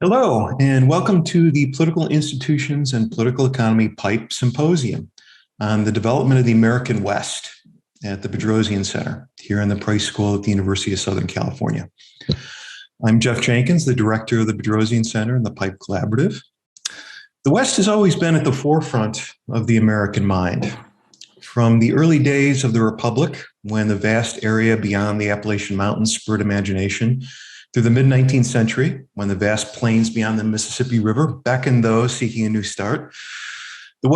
Hello, and welcome to the Political Institutions and Political Economy PIPE Symposium on the development of the American West at the Bedrosian Center here in the Price School at the University of Southern California. I'm Jeff Jenkins, the director of the Bedrosian Center and the PIPE Collaborative. The West has always been at the forefront of the American mind. From the early days of the Republic, when the vast area beyond the Appalachian Mountains spurred imagination, through the mid-19th century, when the vast plains beyond the Mississippi River beckoned those seeking a new start, the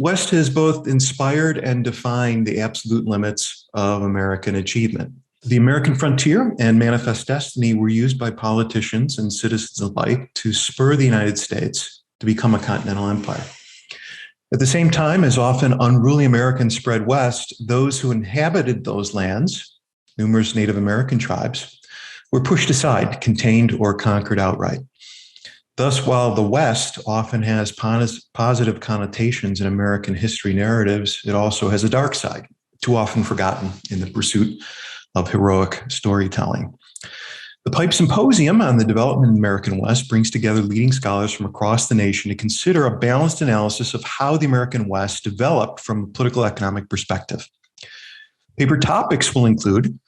West has both inspired and defined the absolute limits of American achievement. The American frontier and manifest destiny were used by politicians and citizens alike to spur the United States to become a continental empire. At the same time, as often unruly Americans spread west, those who inhabited those lands, numerous Native American tribes, were pushed aside, contained, or conquered outright. Thus, while the West often has positive connotations in American history narratives, it also has a dark side, too often forgotten in the pursuit of heroic storytelling. The PIPE Symposium on the Development of the American West brings together leading scholars from across the nation to consider a balanced analysis of how the American West developed from a political economic perspective. Paper topics will include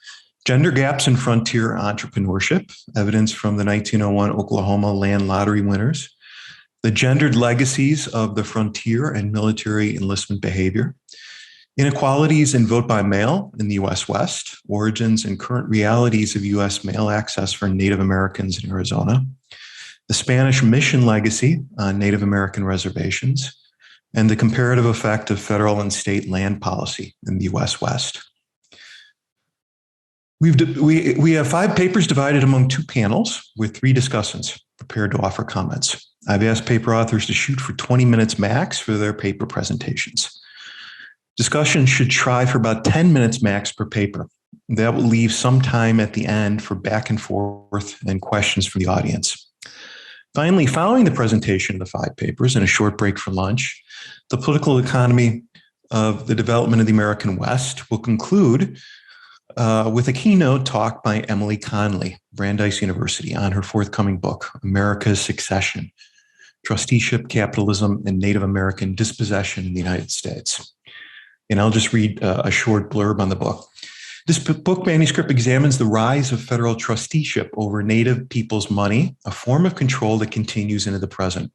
gender gaps in frontier entrepreneurship, evidence from the 1901 Oklahoma land lottery winners, the gendered legacies of the frontier and military enlistment behavior, inequalities in vote by mail in the U.S. West, origins and current realities of U.S. mail access for Native Americans in Arizona, the Spanish mission legacy on Native American reservations, and the comparative effect of federal and state land policy in the U.S. West. We have 5 papers divided among 2 panels with 3 discussants prepared to offer comments. I've asked paper authors to shoot for 20 minutes max for their paper presentations. Discussion should try for about 10 minutes max per paper. That will leave some time at the end for back and forth and questions from the audience. Finally, following the presentation of the 5 papers and a short break for lunch, the political economy of the development of the American West will conclude with a keynote talk by Emily Conley, Brandeis University, on her forthcoming book, America's Succession, Trusteeship, Capitalism, and Native American Dispossession in the United States. And I'll just read a short blurb on the book. This book manuscript examines the rise of federal trusteeship over Native people's money, a form of control that continues into the present.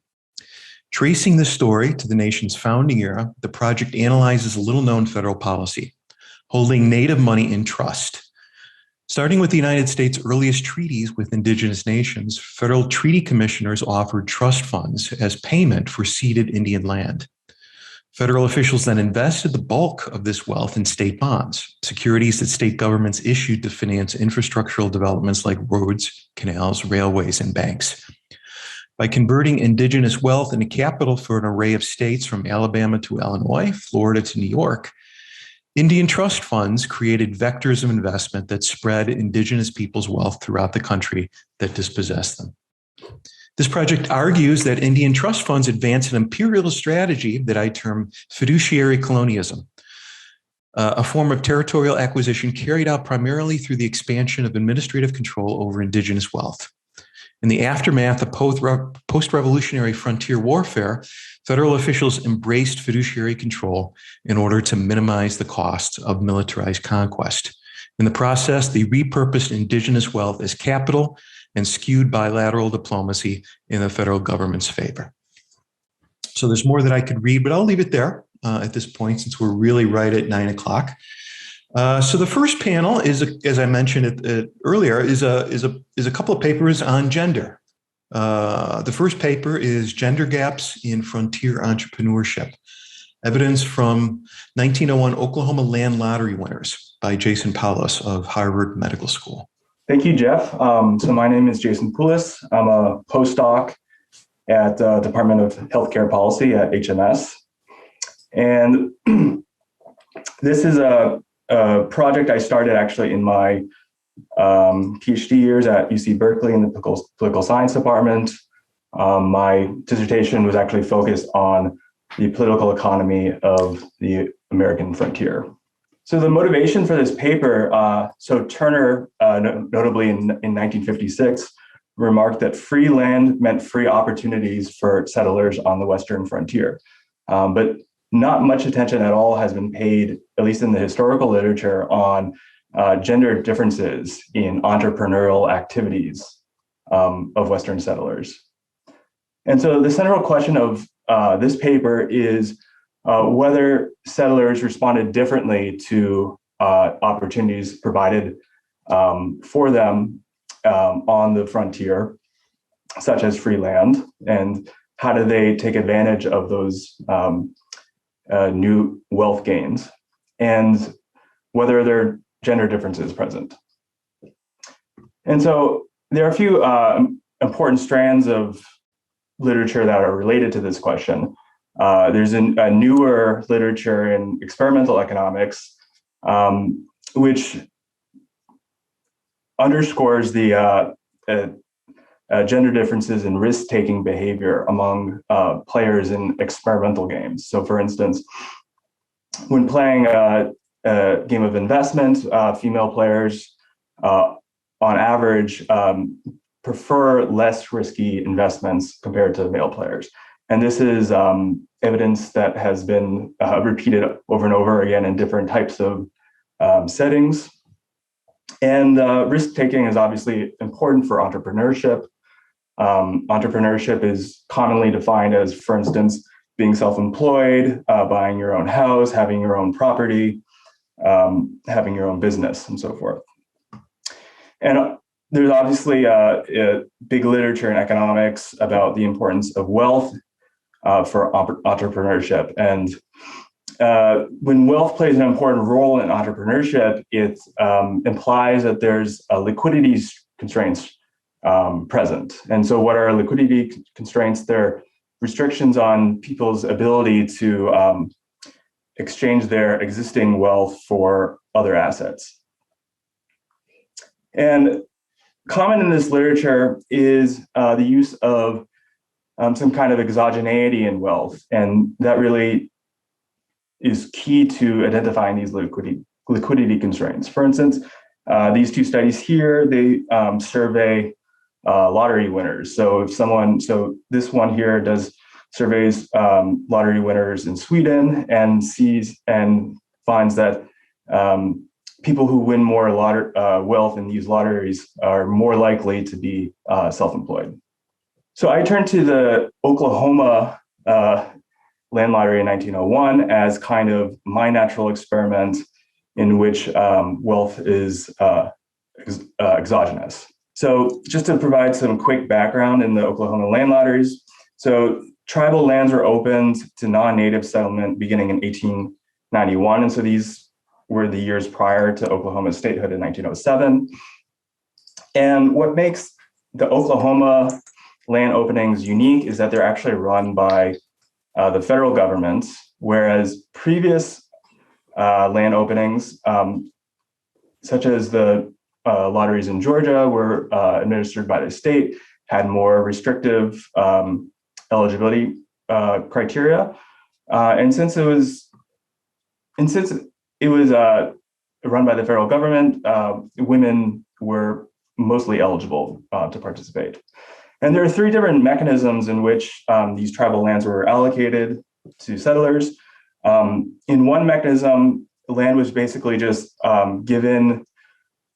Tracing the story to the nation's founding era, the project analyzes a little-known federal policy, holding Native money in trust. Starting with the United States' earliest treaties with indigenous nations, federal treaty commissioners offered trust funds as payment for ceded Indian land. Federal officials then invested the bulk of this wealth in state bonds, securities that state governments issued to finance infrastructural developments like roads, canals, railways, and banks. By converting indigenous wealth into capital for an array of states from Alabama to Illinois, Florida to New York, Indian trust funds created vectors of investment that spread indigenous people's wealth throughout the country that dispossessed them. This project argues that Indian trust funds advance an imperialist strategy that I term fiduciary colonialism, a form of territorial acquisition carried out primarily through the expansion of administrative control over indigenous wealth. In the aftermath of post-revolutionary frontier warfare, federal officials embraced fiduciary control in order to minimize the costs of militarized conquest. In the process, they repurposed indigenous wealth as capital and skewed bilateral diplomacy in the federal government's favor. So there's more that I could read, but I'll leave it there at this point since we're really right at 9 o'clock. So the first panel is, as I mentioned earlier, is a couple of papers on gender. The first paper is Gender Gaps in Frontier Entrepreneurship, evidence from 1901 Oklahoma land lottery winners by Jason Paulus of Harvard Medical School. Thank you, Jeff. So my name is Jason Pulis. I'm a postdoc at the Department of Healthcare Policy at HMS. And this is a project I started actually in my PhD years at UC Berkeley in the political science department. My dissertation was actually focused on the political economy of the American frontier. So the motivation for this paper, so Turner, notably in 1956, remarked that free land meant free opportunities for settlers on the Western frontier. But not much attention at all has been paid, at least in the historical literature, on gender differences in entrepreneurial activities of Western settlers. And so the central question of this paper is whether settlers responded differently to opportunities provided for them on the frontier, such as free land, and how do they take advantage of those new wealth gains, and whether there are gender differences present. And so there are a few important strands of literature that are related to this question. There's a newer literature in experimental economics, which underscores the gender differences in risk-taking behavior among players in experimental games. So for instance, when playing a game of investment, female players on average prefer less risky investments compared to male players. And this is evidence that has been repeated over and over again in different types of settings. And risk-taking is obviously important for entrepreneurship. Entrepreneurship is commonly defined as, for instance, being self-employed, buying your own house, having your own property, having your own business, and so forth. And there's obviously a big literature in economics about the importance of wealth for entrepreneurship. And when wealth plays an important role in entrepreneurship, it implies that there's liquidity constraints present. And so what are liquidity constraints? They're restrictions on people's ability to exchange their existing wealth for other assets. And common in this literature is the use of some kind of exogeneity in wealth. And that really is key to identifying these liquidity constraints. For instance, these two studies here, they survey lottery winners. So this one here does surveys lottery winners in Sweden and finds that people who win more wealth in these lotteries are more likely to be self-employed. So I turned to the Oklahoma land lottery in 1901 as kind of my natural experiment in which wealth is exogenous. So just to provide some quick background in the Oklahoma land lotteries. So tribal lands were opened to non-native settlement beginning in 1891. And so these were the years prior to Oklahoma's statehood in 1907. And what makes the Oklahoma land openings unique is that they're actually run by the federal government, whereas previous land openings, such as the lotteries in Georgia, were administered by the state, had more restrictive eligibility criteria, and since it was run by the federal government, women were mostly eligible to participate. And there are three different mechanisms in which these tribal lands were allocated to settlers. In one mechanism, land was basically just given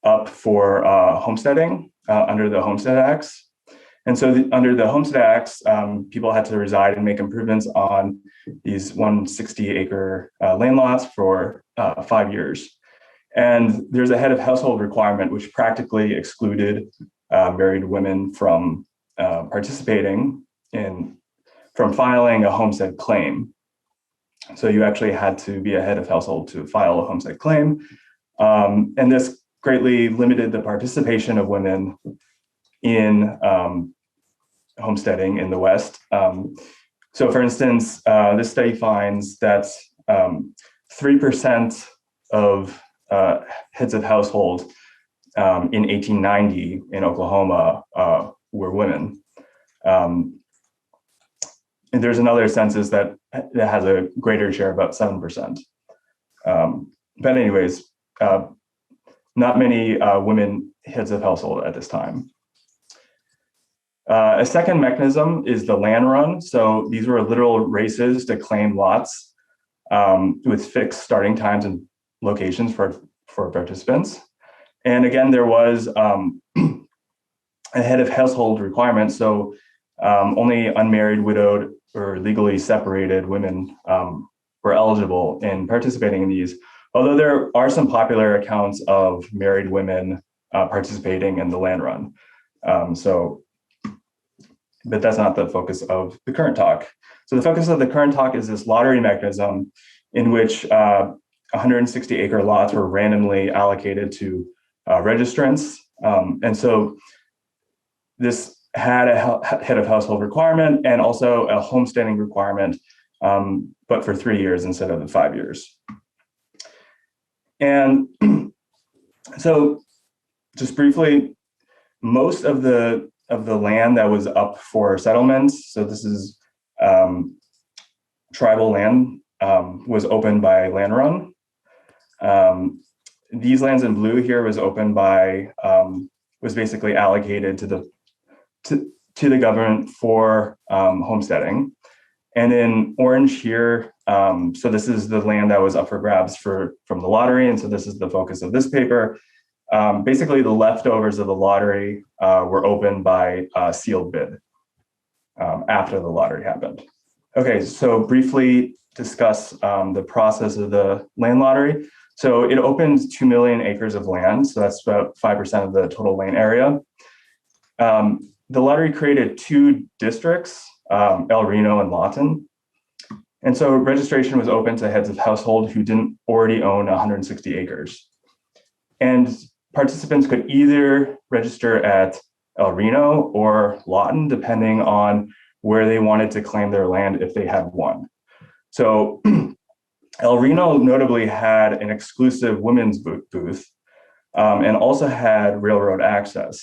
up for homesteading under the Homestead Acts. And so under the Homestead Acts, people had to reside and make improvements on these 160-acre land lots for 5 years. And there's a head of household requirement, which practically excluded married women from participating from filing a homestead claim. So you actually had to be a head of household to file a homestead claim. And this greatly limited the participation of women in homesteading in the West. So for instance, this study finds that 3% of heads of household in 1890 in Oklahoma were women. And there's another census that has a greater share, about 7%. But anyways, not many women heads of household at this time. A second mechanism is the land run. So these were literal races to claim lots with fixed starting times and locations for participants. And again, there was a head of household requirement. So only unmarried, widowed, or legally separated women were eligible in participating in these. Although there are some popular accounts of married women participating in the land run. But that's not the focus of the current talk. So the focus of the current talk is this lottery mechanism in which 160-acre lots were randomly allocated to registrants. And so this had a head of household requirement and also a homesteading requirement, but for 3 years instead of the 5 years. And so just briefly, most of the land that was up for settlements, so this is tribal land, was opened by land run. These lands in blue here was opened by, was basically allocated to the government for homesteading. And in orange here, so this is the land that was up for grabs from the lottery. And so this is the focus of this paper. Basically, the leftovers of the lottery were opened by sealed bid after the lottery happened. Okay, so briefly discuss the process of the land lottery. So it opened 2 million acres of land. So that's about 5% of the total land area. The lottery created 2 districts, El Reno and Lawton. And so registration was open to heads of household who didn't already own 160 acres. And participants could either register at El Reno or Lawton, depending on where they wanted to claim their land if they had one. So El Reno notably had an exclusive women's booth and also had railroad access.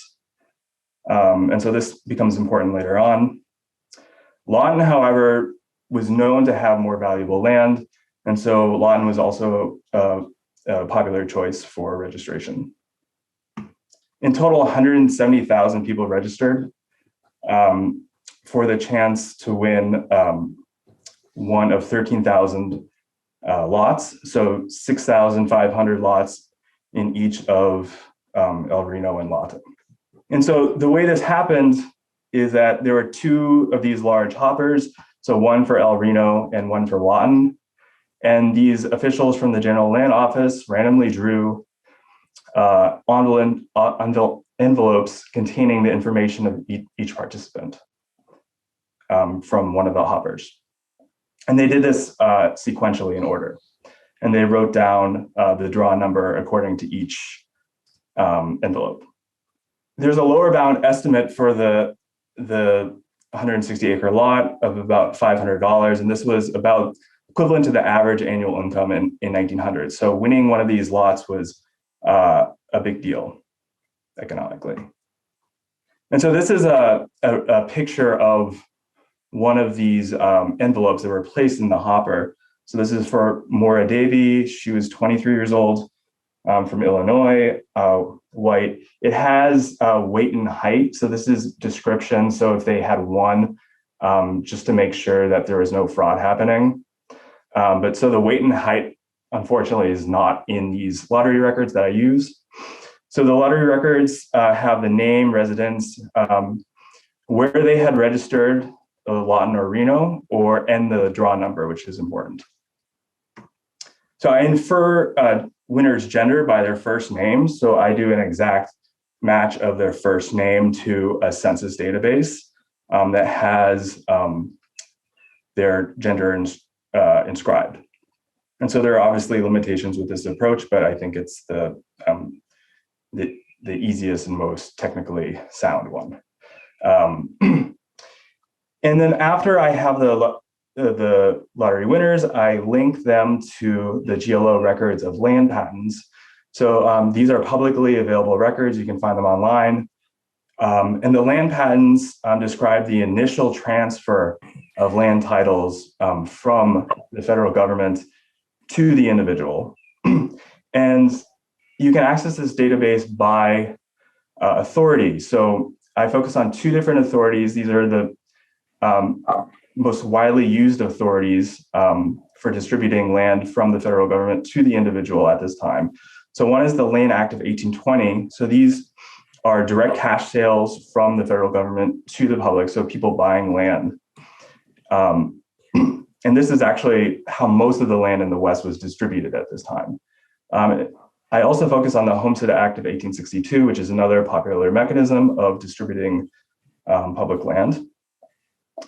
And so this becomes important later on. Lawton, however, was known to have more valuable land. And so Lawton was also a popular choice for registration. In total, 170,000 people registered for the chance to win one of 13,000 lots. So 6,500 lots in each of El Reno and Lawton. And so the way this happened is that there were 2 of these large hoppers, so one for El Reno and one for Lawton. And these officials from the General Land Office randomly drew envelopes containing the information of each participant from one of the hoppers. And they did this sequentially in order. And they wrote down the draw number according to each envelope. There's a lower bound estimate for the 160-acre lot of about $500. And this was about equivalent to the average annual income in 1900. So winning one of these lots was a big deal economically. And so this is a picture of one of these envelopes that were placed in the hopper. So this is for Maura Davy. She was 23 years old, from Illinois, white. It has weight and height. So this is description. So if they had one, just to make sure that there was no fraud happening. But so the weight and height, unfortunately, is not in these lottery records that I use. So the lottery records have the name, residence, where they had registered, Lawton or Reno, and the draw number, which is important. So I infer winners' gender by their first name. So I do an exact match of their first name to a census database that has their gender inscribed. And so there are obviously limitations with this approach, but I think it's the easiest and most technically sound one. And then after I have the lottery winners, I link them to the GLO records of land patents. So these are publicly available records. You can find them online. And the land patents describe the initial transfer of land titles from the federal government to the individual. And you can access this database by authority. So I focus on two different authorities. These are the most widely used authorities for distributing land from the federal government to the individual at this time. So one is the Land Act of 1820. So these are direct cash sales from the federal government to the public, so people buying land. And this is actually how most of the land in the West was distributed at this time. I also focus on the Homestead Act of 1862, which is another popular mechanism of distributing public land.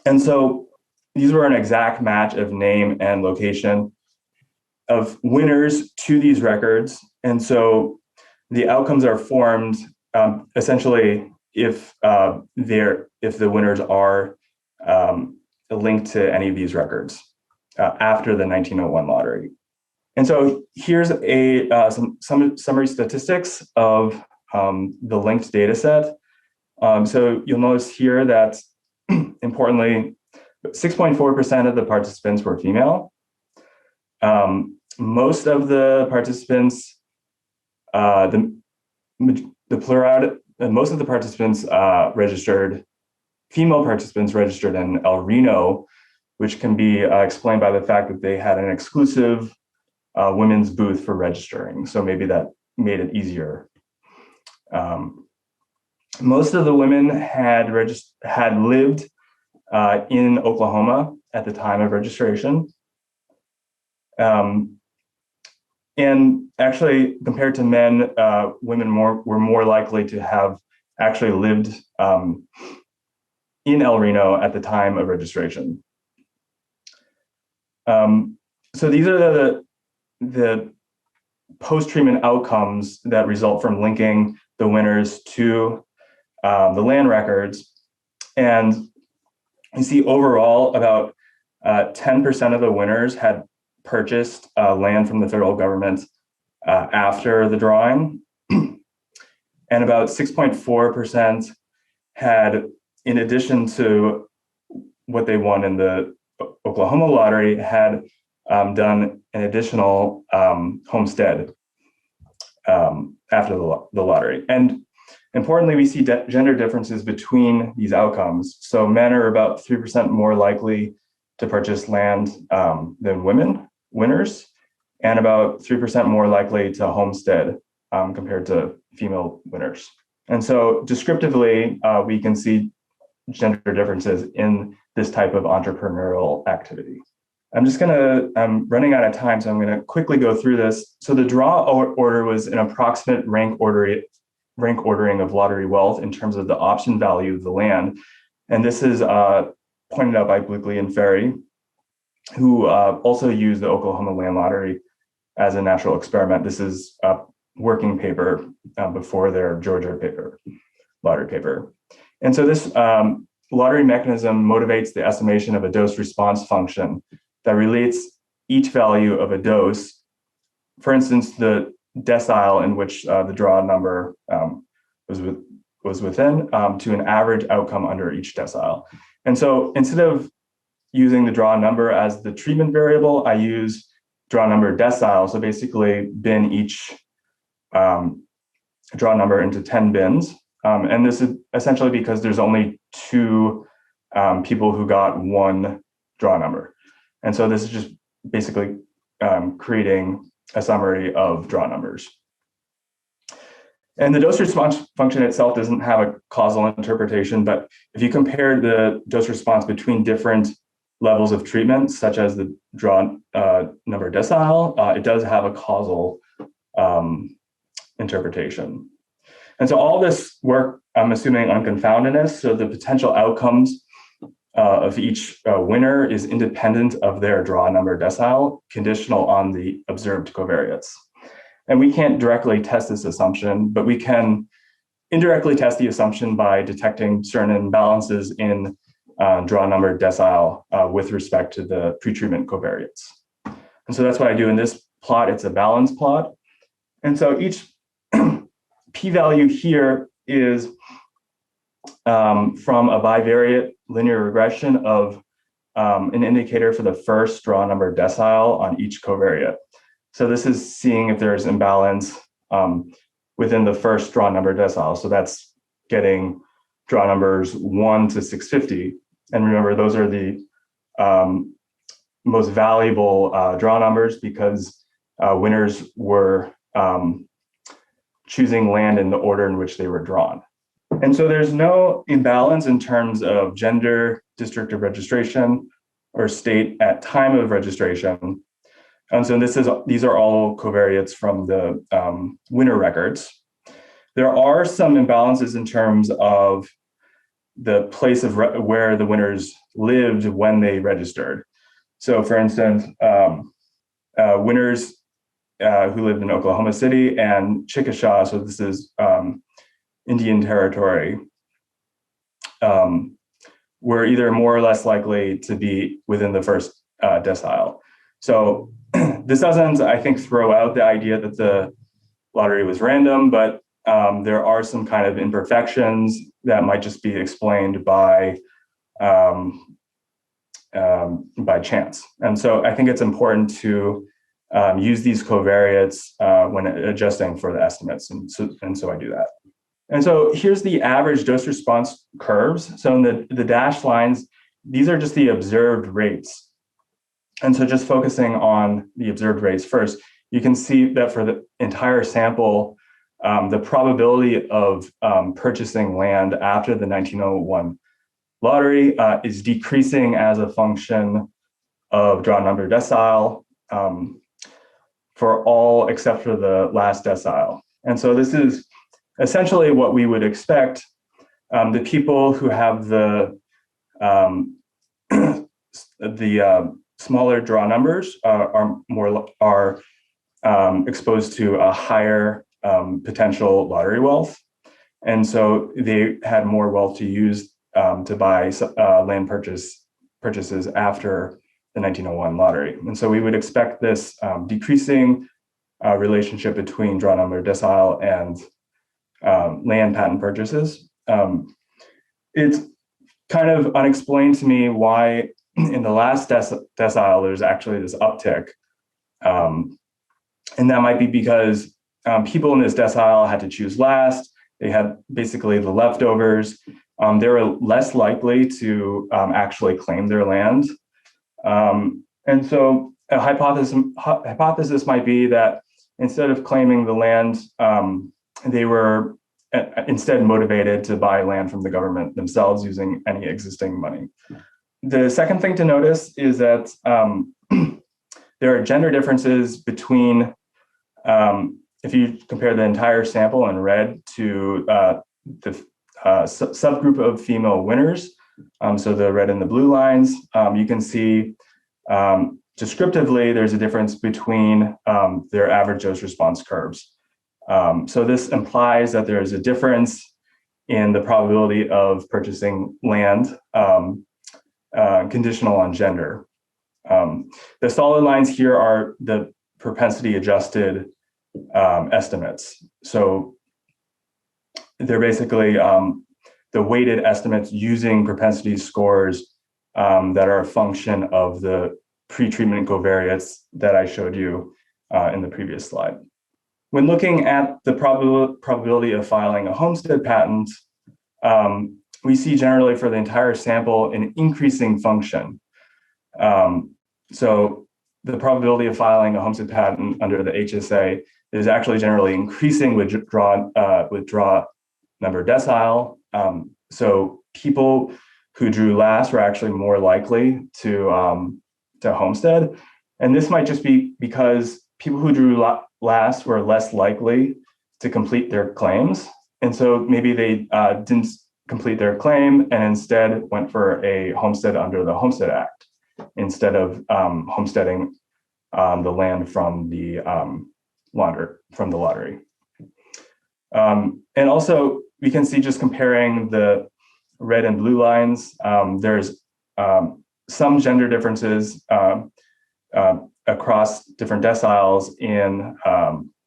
And so these were an exact match of name and location of winners to these records. And so the outcomes are formed essentially if the winners are linked to any of these records after the 1901 lottery. And so here's some summary statistics of the linked data set. So you'll notice here that, importantly, 6.4% of the participants were female. Most of the participants, most of the participants registered, female participants registered in El Reno, which can be explained by the fact that they had an exclusive women's booth for registering. So maybe that made it easier. Most of the women had lived in Oklahoma at the time of registration. And actually, compared to men, women were more likely to have actually lived in El Reno at the time of registration. So these are the post-treatment outcomes that result from linking the winners to the land records. And you see overall about 10% of the winners had purchased land from the federal government after the drawing. And about 6.4% had, in addition to what they won in the Oklahoma lottery, had done an additional homestead after the lottery. And importantly, we see gender differences between these outcomes. So men are about 3% more likely to purchase land than winners, and about 3% more likely to homestead compared to female winners. And so descriptively, we can see gender differences in this type of entrepreneurial activity. I'm running out of time, so I'm gonna quickly go through this. So the draw order was an approximate rank ordering of lottery wealth in terms of the option value of the land. And this is pointed out by Bluckley and Ferry, who also used the Oklahoma land lottery as a natural experiment. This is a working paper before their Georgia lottery paper. And this lottery mechanism motivates the estimation of a dose response function that relates each value of a dose, for instance, the decile in which the draw number was within, to an average outcome under each decile. And so instead of using the draw number as the treatment variable, I use draw number decile. So basically bin each draw number into 10 bins. And this is essentially because there's only 2 people who got one draw number. And so this is just basically creating a summary of draw numbers. And the dose response function itself doesn't have a causal interpretation, but if you compare the dose response between different levels of treatment, such as the draw number decile, it does have a causal interpretation. And so all this work, I'm assuming unconfoundedness, so the potential outcomes of each winner is independent of their draw number decile, conditional on the observed covariates. And we can't directly test this assumption, but we can indirectly test the assumption by detecting certain imbalances in draw number decile with respect to the pretreatment covariates. And so that's what I do in this plot. It's a balance plot. And so each p-value here is from a bivariate linear regression of an indicator for the first draw number decile on each covariate. So this is seeing if there's imbalance within the first draw number decile. So that's getting draw numbers 1 to 650. And remember, those are the most valuable draw numbers because winners were choosing land in the order in which they were drawn. And so there's no imbalance in terms of gender, district of registration, or state at time of registration. And so these are all covariates from the winner records. There are some imbalances in terms of the place of where the winners lived when they registered. So for instance, winners who lived in Oklahoma City and Chickasha, so this is Indian Territory, were either more or less likely to be within the first decile. So this doesn't, I think, throw out the idea that the lottery was random, but there are some kind of imperfections that might just be explained by chance. And so I think it's important to use these covariates when adjusting for the estimates. And so I do that. And so here's the average dose response curves. So in the dashed lines, these are just the observed rates. And so just focusing on the observed rates first, you can see that for the entire sample, the probability of purchasing land after the 1901 lottery is decreasing as a function of draw number decile for all except for the last decile. And so this is essentially what we would expect. The people who have the smaller draw numbers are exposed to a higher potential lottery wealth, and so they had more wealth to use to buy land purchases after the 1901 lottery. And so we would expect this decreasing relationship between draw number decile and land patent purchases. It's kind of unexplained to me why in the last decile there's actually this uptick. And that might be because people in this decile had to choose last. They had basically the leftovers. They were less likely to actually claim their land. And so a hypothesis might be that instead of claiming the land, they were instead motivated to buy land from the government themselves using any existing money. The second thing to notice is that there are gender differences between, if you compare the entire sample in red to the subgroup of female winners, so the red and the blue lines, you can see descriptively there's a difference between their average dose response curves. So this implies that there is a difference in the probability of purchasing land conditional on gender. The solid lines here are the propensity adjusted estimates. So they're basically the weighted estimates using propensity scores that are a function of the pre-treatment covariates that I showed you in the previous slide. When looking at the probability of filing a homestead patent, we see generally for the entire sample an increasing function. So the probability of filing a homestead patent under the HSA is actually generally increasing with draw number decile. So people who drew last were actually more likely to homestead. And this might just be because people who drew last were less likely to complete their claims. And so maybe they didn't complete their claim and instead went for a homestead under the Homestead Act instead of homesteading the land from the lottery. And also we can see, just comparing the red and blue lines, there's some gender differences across different deciles in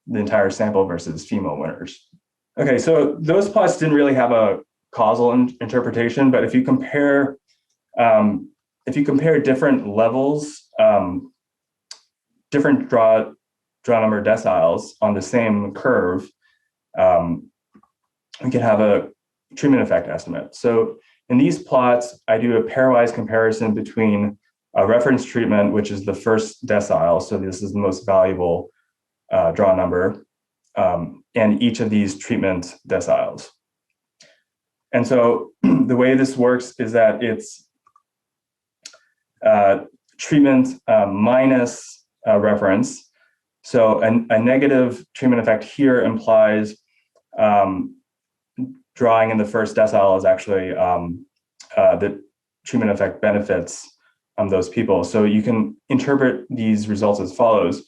the entire sample versus female winners. Okay, so those plots didn't really have a causal interpretation, but if you compare different levels, different draw number deciles on the same curve, we can have a treatment effect estimate. So in these plots, I do a pairwise comparison between a reference treatment, which is the first decile. So this is the most valuable draw number, and each of these treatment deciles. And so the way this works is that it's treatment minus reference. So a negative treatment effect here implies drawing in the first decile is actually the treatment effect benefits those people. So you can interpret these results as follows.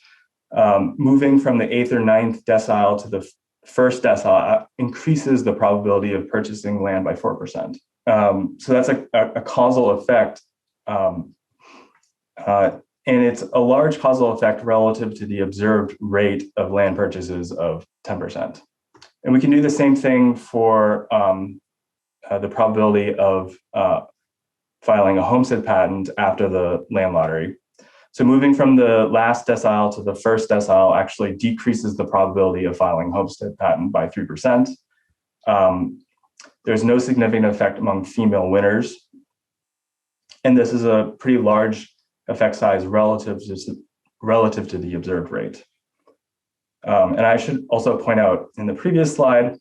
Moving from the 8th or 9th decile to the first decile increases the probability of purchasing land by 4%. So that's a causal effect. And it's a large causal effect relative to the observed rate of land purchases of 10%. And we can do the same thing for the probability of filing a homestead patent after the land lottery. So moving from the last decile to the first decile actually decreases the probability of filing homestead patent by 3%. There's no significant effect among female winners. And this is a pretty large effect size relative to the observed rate. And I should also point out in the previous slide,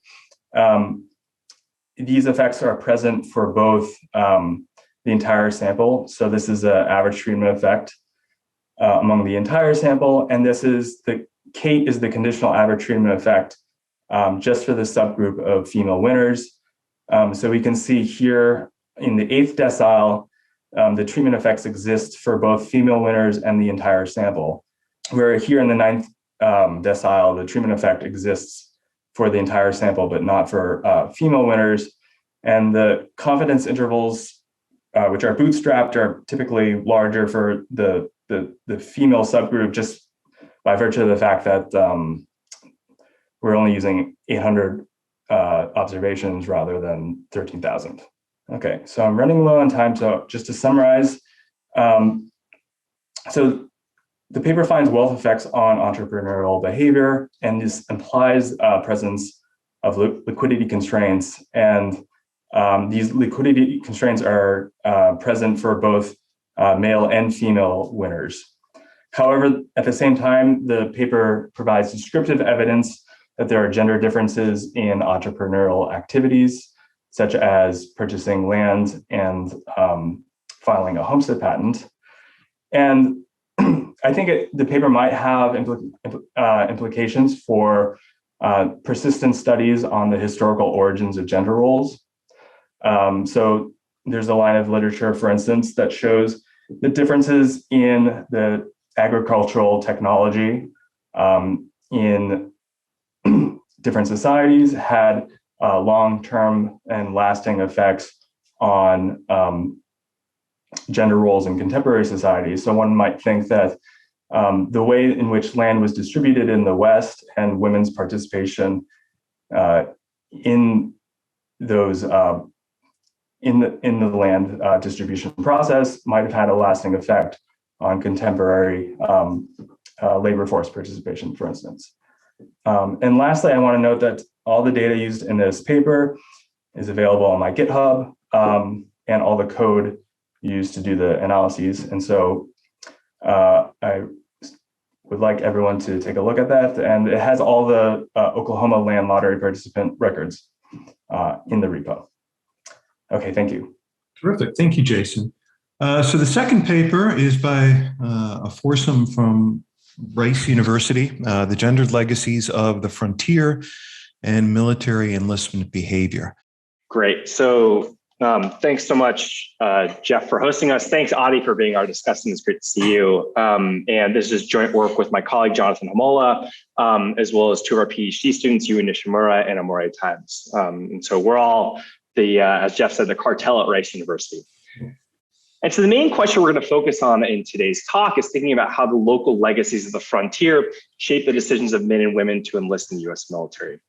these effects are present for both the entire sample. So this is an average treatment effect among the entire sample. And this is Kate is the conditional average treatment effect just for the subgroup of female winners. So we can see here in the 8th decile, the treatment effects exist for both female winners and the entire sample. Where here in the 9th decile, the treatment effect exists for the entire sample, but not for female winners. And the confidence intervals, which are bootstrapped, are typically larger for the female subgroup just by virtue of the fact that we're only using 800 observations rather than 13,000. Okay, so I'm running low on time, so just to summarize, so the paper finds wealth effects on entrepreneurial behavior, and this implies presence of liquidity constraints. And these liquidity constraints are present for both male and female winners. However, at the same time, the paper provides descriptive evidence that there are gender differences in entrepreneurial activities, such as purchasing land and filing a homestead patent. And I think the paper might have implications for persistent studies on the historical origins of gender roles. So there's a line of literature, for instance, that shows the differences in the agricultural technology in different societies had long-term and lasting effects on gender roles in contemporary societies. So one might think that the way in which land was distributed in the West and women's participation in those in the land distribution process might have had a lasting effect on contemporary labor force participation, for instance. And lastly, I want to note that all the data used in this paper is available on my GitHub, and all the code used to do the analyses. And so I would like everyone to take a look at that. And it has all the Oklahoma land lottery participant records in the repo. Okay, thank you. Terrific. Thank you, Jason. So the second paper is by a foursome from Rice University, The Gendered Legacies of the Frontier and Military Enlistment Behavior. Great. So thanks so much, Jeff, for hosting us. Thanks, Adi, for being our discussant. It's great to see you. And this is joint work with my colleague, Jonathan Hamola, as well as two of our PhD students, Yu Nishimura and Amore Times. And so we're all as Jeff said, the cartel at Rice University. And so the main question we're going to focus on in today's talk is thinking about how the local legacies of the frontier shape the decisions of men and women to enlist in the US military.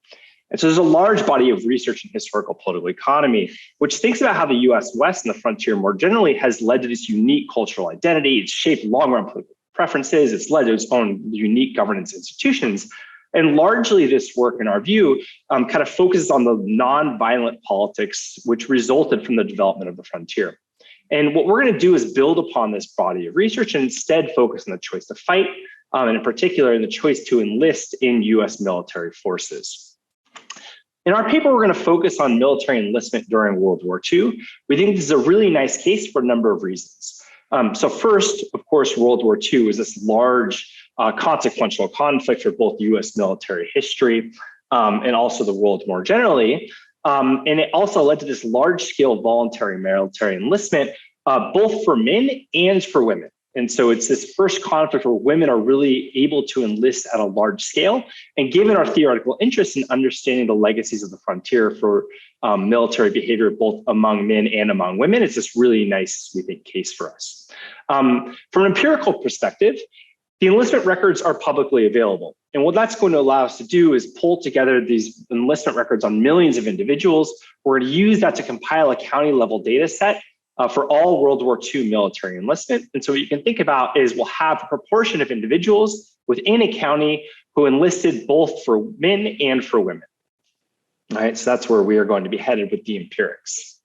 And so there's a large body of research in historical political economy, which thinks about how the US West and the frontier more generally has led to this unique cultural identity. It's shaped long-run political preferences. It's led to its own unique governance institutions. And largely this work, in our view, kind of focuses on the nonviolent politics which resulted from the development of the frontier. And what we're going to do is build upon this body of research and instead focus on the choice to fight, and in particular, in the choice to enlist in US military forces. In our paper, we're going to focus on military enlistment during World War II. We think this is a really nice case for a number of reasons. So first, of course, World War II was this large consequential conflict for both US military history and also the world more generally. And it also led to this large-scale voluntary military enlistment, both for men and for women. And so it's this first conflict where women are really able to enlist at a large scale. And given our theoretical interest in understanding the legacies of the frontier for military behavior, both among men and among women, it's this really nice, we think, case for us. From an empirical perspective, the enlistment records are publicly available. And what that's going to allow us to do is pull together these enlistment records on millions of individuals. We're going to use that to compile a county level data set for all World War II military enlistment. And so what you can think about is we'll have a proportion of individuals within a county who enlisted both for men and for women. All right, so that's where we are going to be headed with the empirics.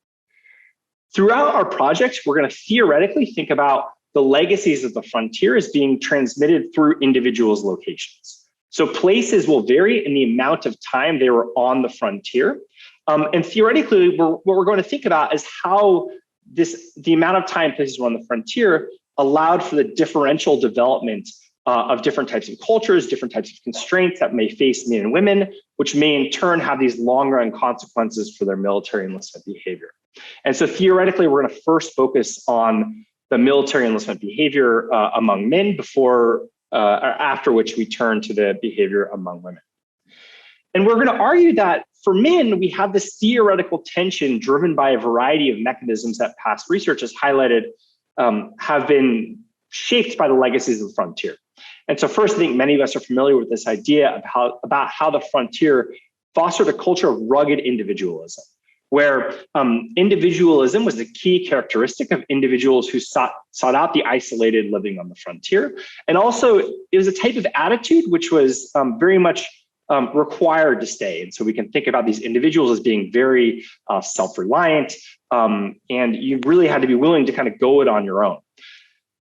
Throughout our project, we're going to theoretically think about the legacies of the frontier as being transmitted through individuals' locations. So places will vary in the amount of time they were on the frontier. And theoretically, what we're going to think about is how the amount of time places were on the frontier allowed for the differential development of different types of cultures, different types of constraints that may face men and women, which may in turn have these long-run consequences for their military enlistment behavior. And so theoretically, we're going to first focus on the military enlistment behavior among men before or after which we turn to the behavior among women. And we're going to argue that for men, we have this theoretical tension driven by a variety of mechanisms that past research has highlighted have been shaped by the legacies of the frontier. And so first, I think many of us are familiar with this idea of about how the frontier fostered a culture of rugged individualism, where individualism was the key characteristic of individuals who sought out the isolated living on the frontier. And also, it was a type of attitude which was very much required to stay. And so we can think about these individuals as being very self-reliant, and you really had to be willing to kind of go it on your own.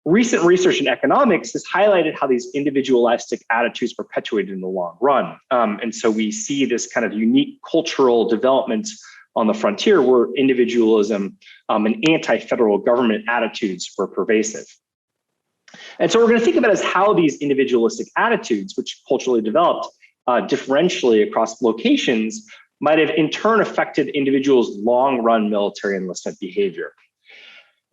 Recent research in economics has highlighted how these individualistic attitudes perpetuated in the long run. And so we see this kind of unique cultural development on the frontier where individualism and anti-federal government attitudes were pervasive. And so we're going to think about as how these individualistic attitudes, which culturally developed differentially across locations, might have in turn affected individuals' long-run military enlistment behavior.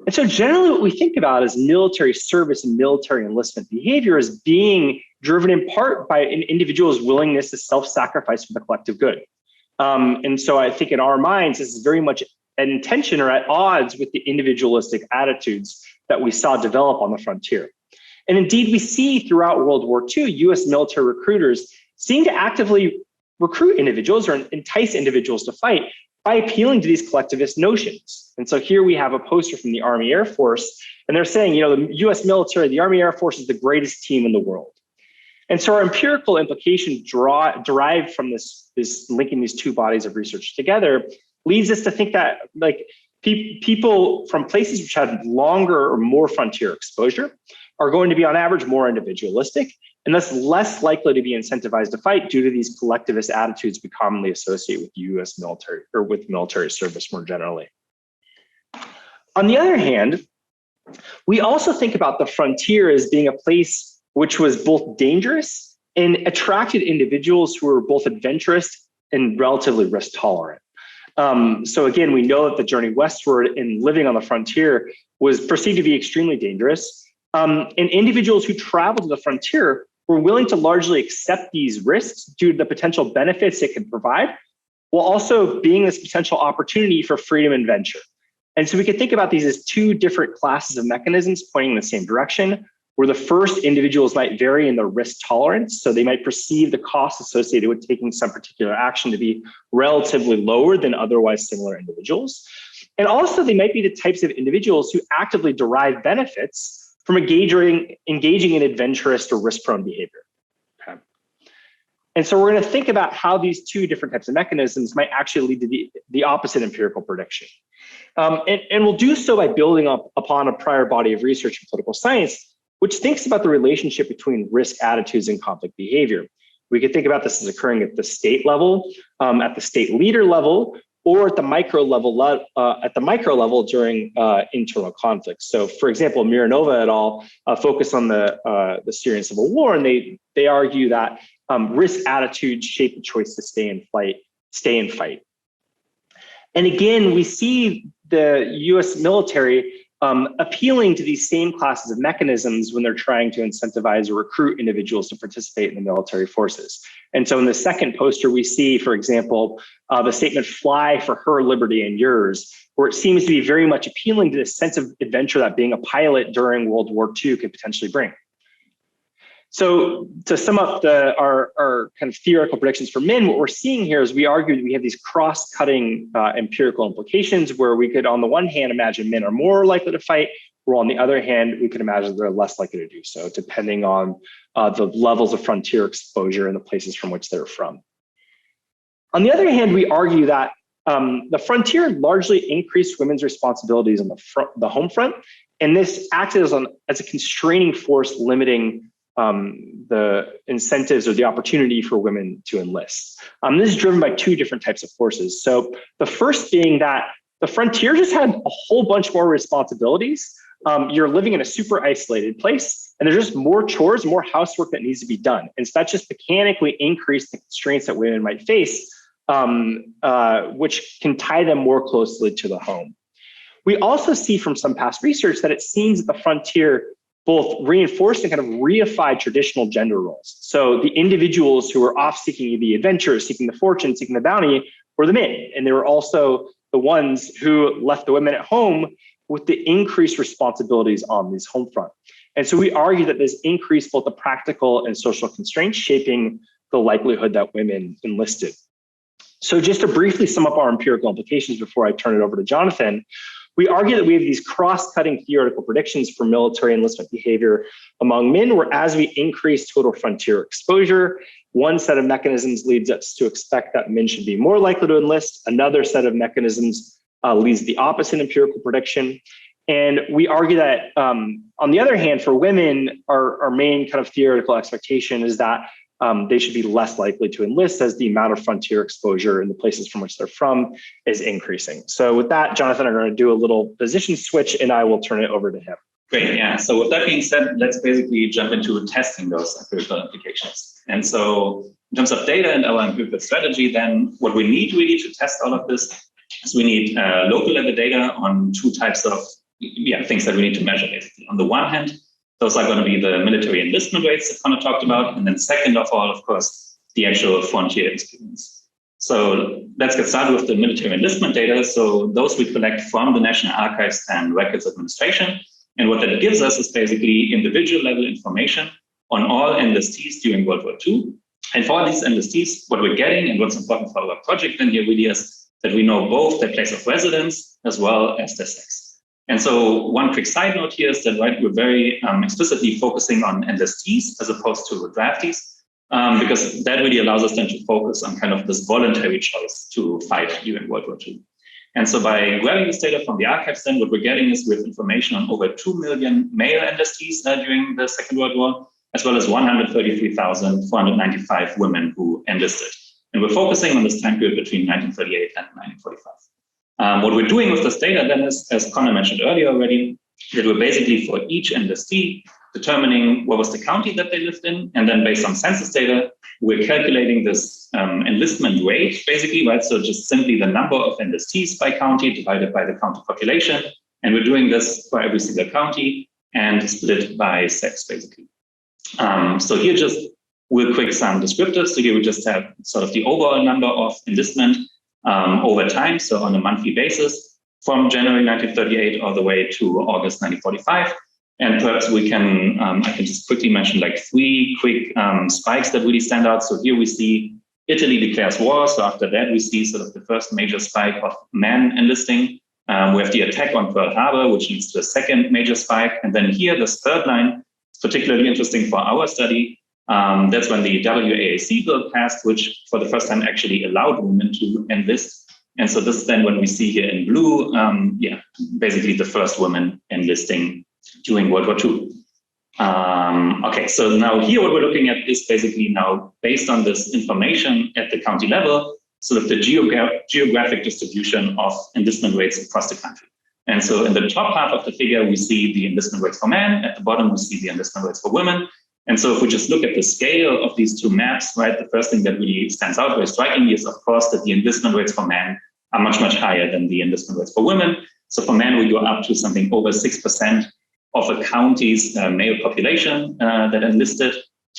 And so generally what we think about as military service and military enlistment behavior is being driven in part by an individual's willingness to self-sacrifice for the collective good. And so I think in our minds, this is very much in tension or at odds with the individualistic attitudes that we saw develop on the frontier. And indeed, we see throughout World War II, US military recruiters seem to actively recruit individuals or entice individuals to fight by appealing to these collectivist notions. And so here we have a poster from the Army Air Force, and they're saying, you know, the US military, the Army Air Force is the greatest team in the world. And so our empirical implication derived from this linking these two bodies of research together leads us to think that like people from places which have longer or more frontier exposure are going to be on average more individualistic and thus less likely to be incentivized to fight due to these collectivist attitudes we commonly associate with US military or with military service more generally. On the other hand, we also think about the frontier as being a place which was both dangerous and attracted individuals who were both adventurous and relatively risk tolerant. So again, we know that the journey westward and living on the frontier was perceived to be extremely dangerous. And individuals who traveled to the frontier were willing to largely accept these risks due to the potential benefits it could provide, while also being this potential opportunity for freedom and venture. And so we could think about these as two different classes of mechanisms pointing in the same direction, where the first individuals might vary in their risk tolerance. So they might perceive the costs associated with taking some particular action to be relatively lower than otherwise similar individuals. And also they might be the types of individuals who actively derive benefits from engaging in adventurous or risk-prone behavior. Okay. And so we're going to think about how these two different types of mechanisms might actually lead to the opposite empirical prediction. And we'll do so by building up upon a prior body of research in political science, which thinks about the relationship between risk attitudes and conflict behavior. We could think about this as occurring at the state level, at the state leader level, or at the micro level during internal conflicts. So, for example, Mironova et al. Focus on the Syrian civil war, and they argue that risk attitudes shape the choice to stay and fight. And again, we see the U.S. military appealing to these same classes of mechanisms when they're trying to incentivize or recruit individuals to participate in the military forces. And so in the second poster, we see, for example, the statement "fly for her liberty and yours," where it seems to be very much appealing to this sense of adventure that being a pilot during World War II could potentially bring. So to sum up our kind of theoretical predictions for men, what we're seeing here is we argue that we have these cross-cutting empirical implications where we could, on the one hand, imagine men are more likely to fight, where on the other hand, we could imagine they're less likely to do so, depending on the levels of frontier exposure and the places from which they're from. On the other hand, we argue that the frontier largely increased women's responsibilities on the home front, and this acted as a constraining force limiting the incentives or the opportunity for women to enlist. This is driven by two different types of forces. So the first being that the frontier just had a whole bunch more responsibilities. You're living in a super isolated place, and there's just more chores, more housework that needs to be done. And so that just mechanically increased the constraints that women might face, which can tie them more closely to the home. We also see from some past research that it seems that the frontier both reinforced and kind of reified traditional gender roles. So the individuals who were off seeking the adventure, seeking the fortune, seeking the bounty were the men. And they were also the ones who left the women at home with the increased responsibilities on this home front. And so we argue that this increased both the practical and social constraints shaping the likelihood that women enlisted. So just to briefly sum up our empirical implications before I turn it over to Jonathan, we argue that we have these cross-cutting theoretical predictions for military enlistment behavior among men, where as we increase total frontier exposure, one set of mechanisms leads us to expect that men should be more likely to enlist. Another set of mechanisms leads the opposite empirical prediction. And we argue that, on the other hand, for women, our main kind of theoretical expectation is that they should be less likely to enlist as the amount of frontier exposure in the places from which they're from is increasing. So with that, Jonathan, I'm going to do a little position switch and I will turn it over to him. Great, yeah. So with that being said, let's basically jump into testing those empirical implications. And so in terms of data and our empirical strategy, then what we need really to test all of this is we need local level data on two types of things that we need to measure basically. On the one hand, those are going to be the military enlistment rates that Connor talked about. And then second of all, of course, the actual frontier experience. So let's get started with the military enlistment data. So those we collect from the National Archives and Records Administration. And what that gives us is basically individual level information on all enlistees during World War II. And for these enlistees, what we're getting and what's important for our project then here really is that we know both their place of residence as well as their sex. And so one quick side note here is that we're very explicitly focusing on enlistees as opposed to draftees, because that really allows us then to focus on kind of this voluntary choice to fight during World War II. And so by grabbing this data from the archives, then what we're getting is with information on over 2 million male enlistees during the Second World War, as well as 133,495 women who enlisted. And we're focusing on this time period between 1938 and 1945. What we're doing with this data then is, as Connor mentioned earlier already, that we're basically for each enlistee determining what was the county that they lived in. And then based on census data, we're calculating this enlistment rate, basically, right? So just simply the number of enlistees by county divided by the county population. And we're doing this for every single county and split by sex, basically. So here just real quick some descriptors. So here we just have sort of the overall number of enlistment over time, so on a monthly basis, from January 1938 all the way to August 1945. And perhaps we can, I can just quickly mention like three quick spikes that really stand out. So here we see Italy declares war. So after that, we see sort of the first major spike of men enlisting. We have the attack on Pearl Harbor, which leads to a second major spike. And then here, this third line is particularly interesting for our study. That's when the WAAC bill passed, which for the first time actually allowed women to enlist. And so this is then when we see here in blue, basically the first women enlisting during World War II. Okay, so now here what we're looking at is basically now based on this information at the county level, sort of the geographic distribution of enlistment rates across the country. And so in the top half of the figure, we see the enlistment rates for men. At the bottom, we see the enlistment rates for women. And so if we just look at the scale of these two maps, right, the first thing that really stands out very strikingly is, of course, that the enlistment rates for men are much, much higher than the enlistment rates for women. So for men, we go up to something over 6% of a county's male population that enlisted,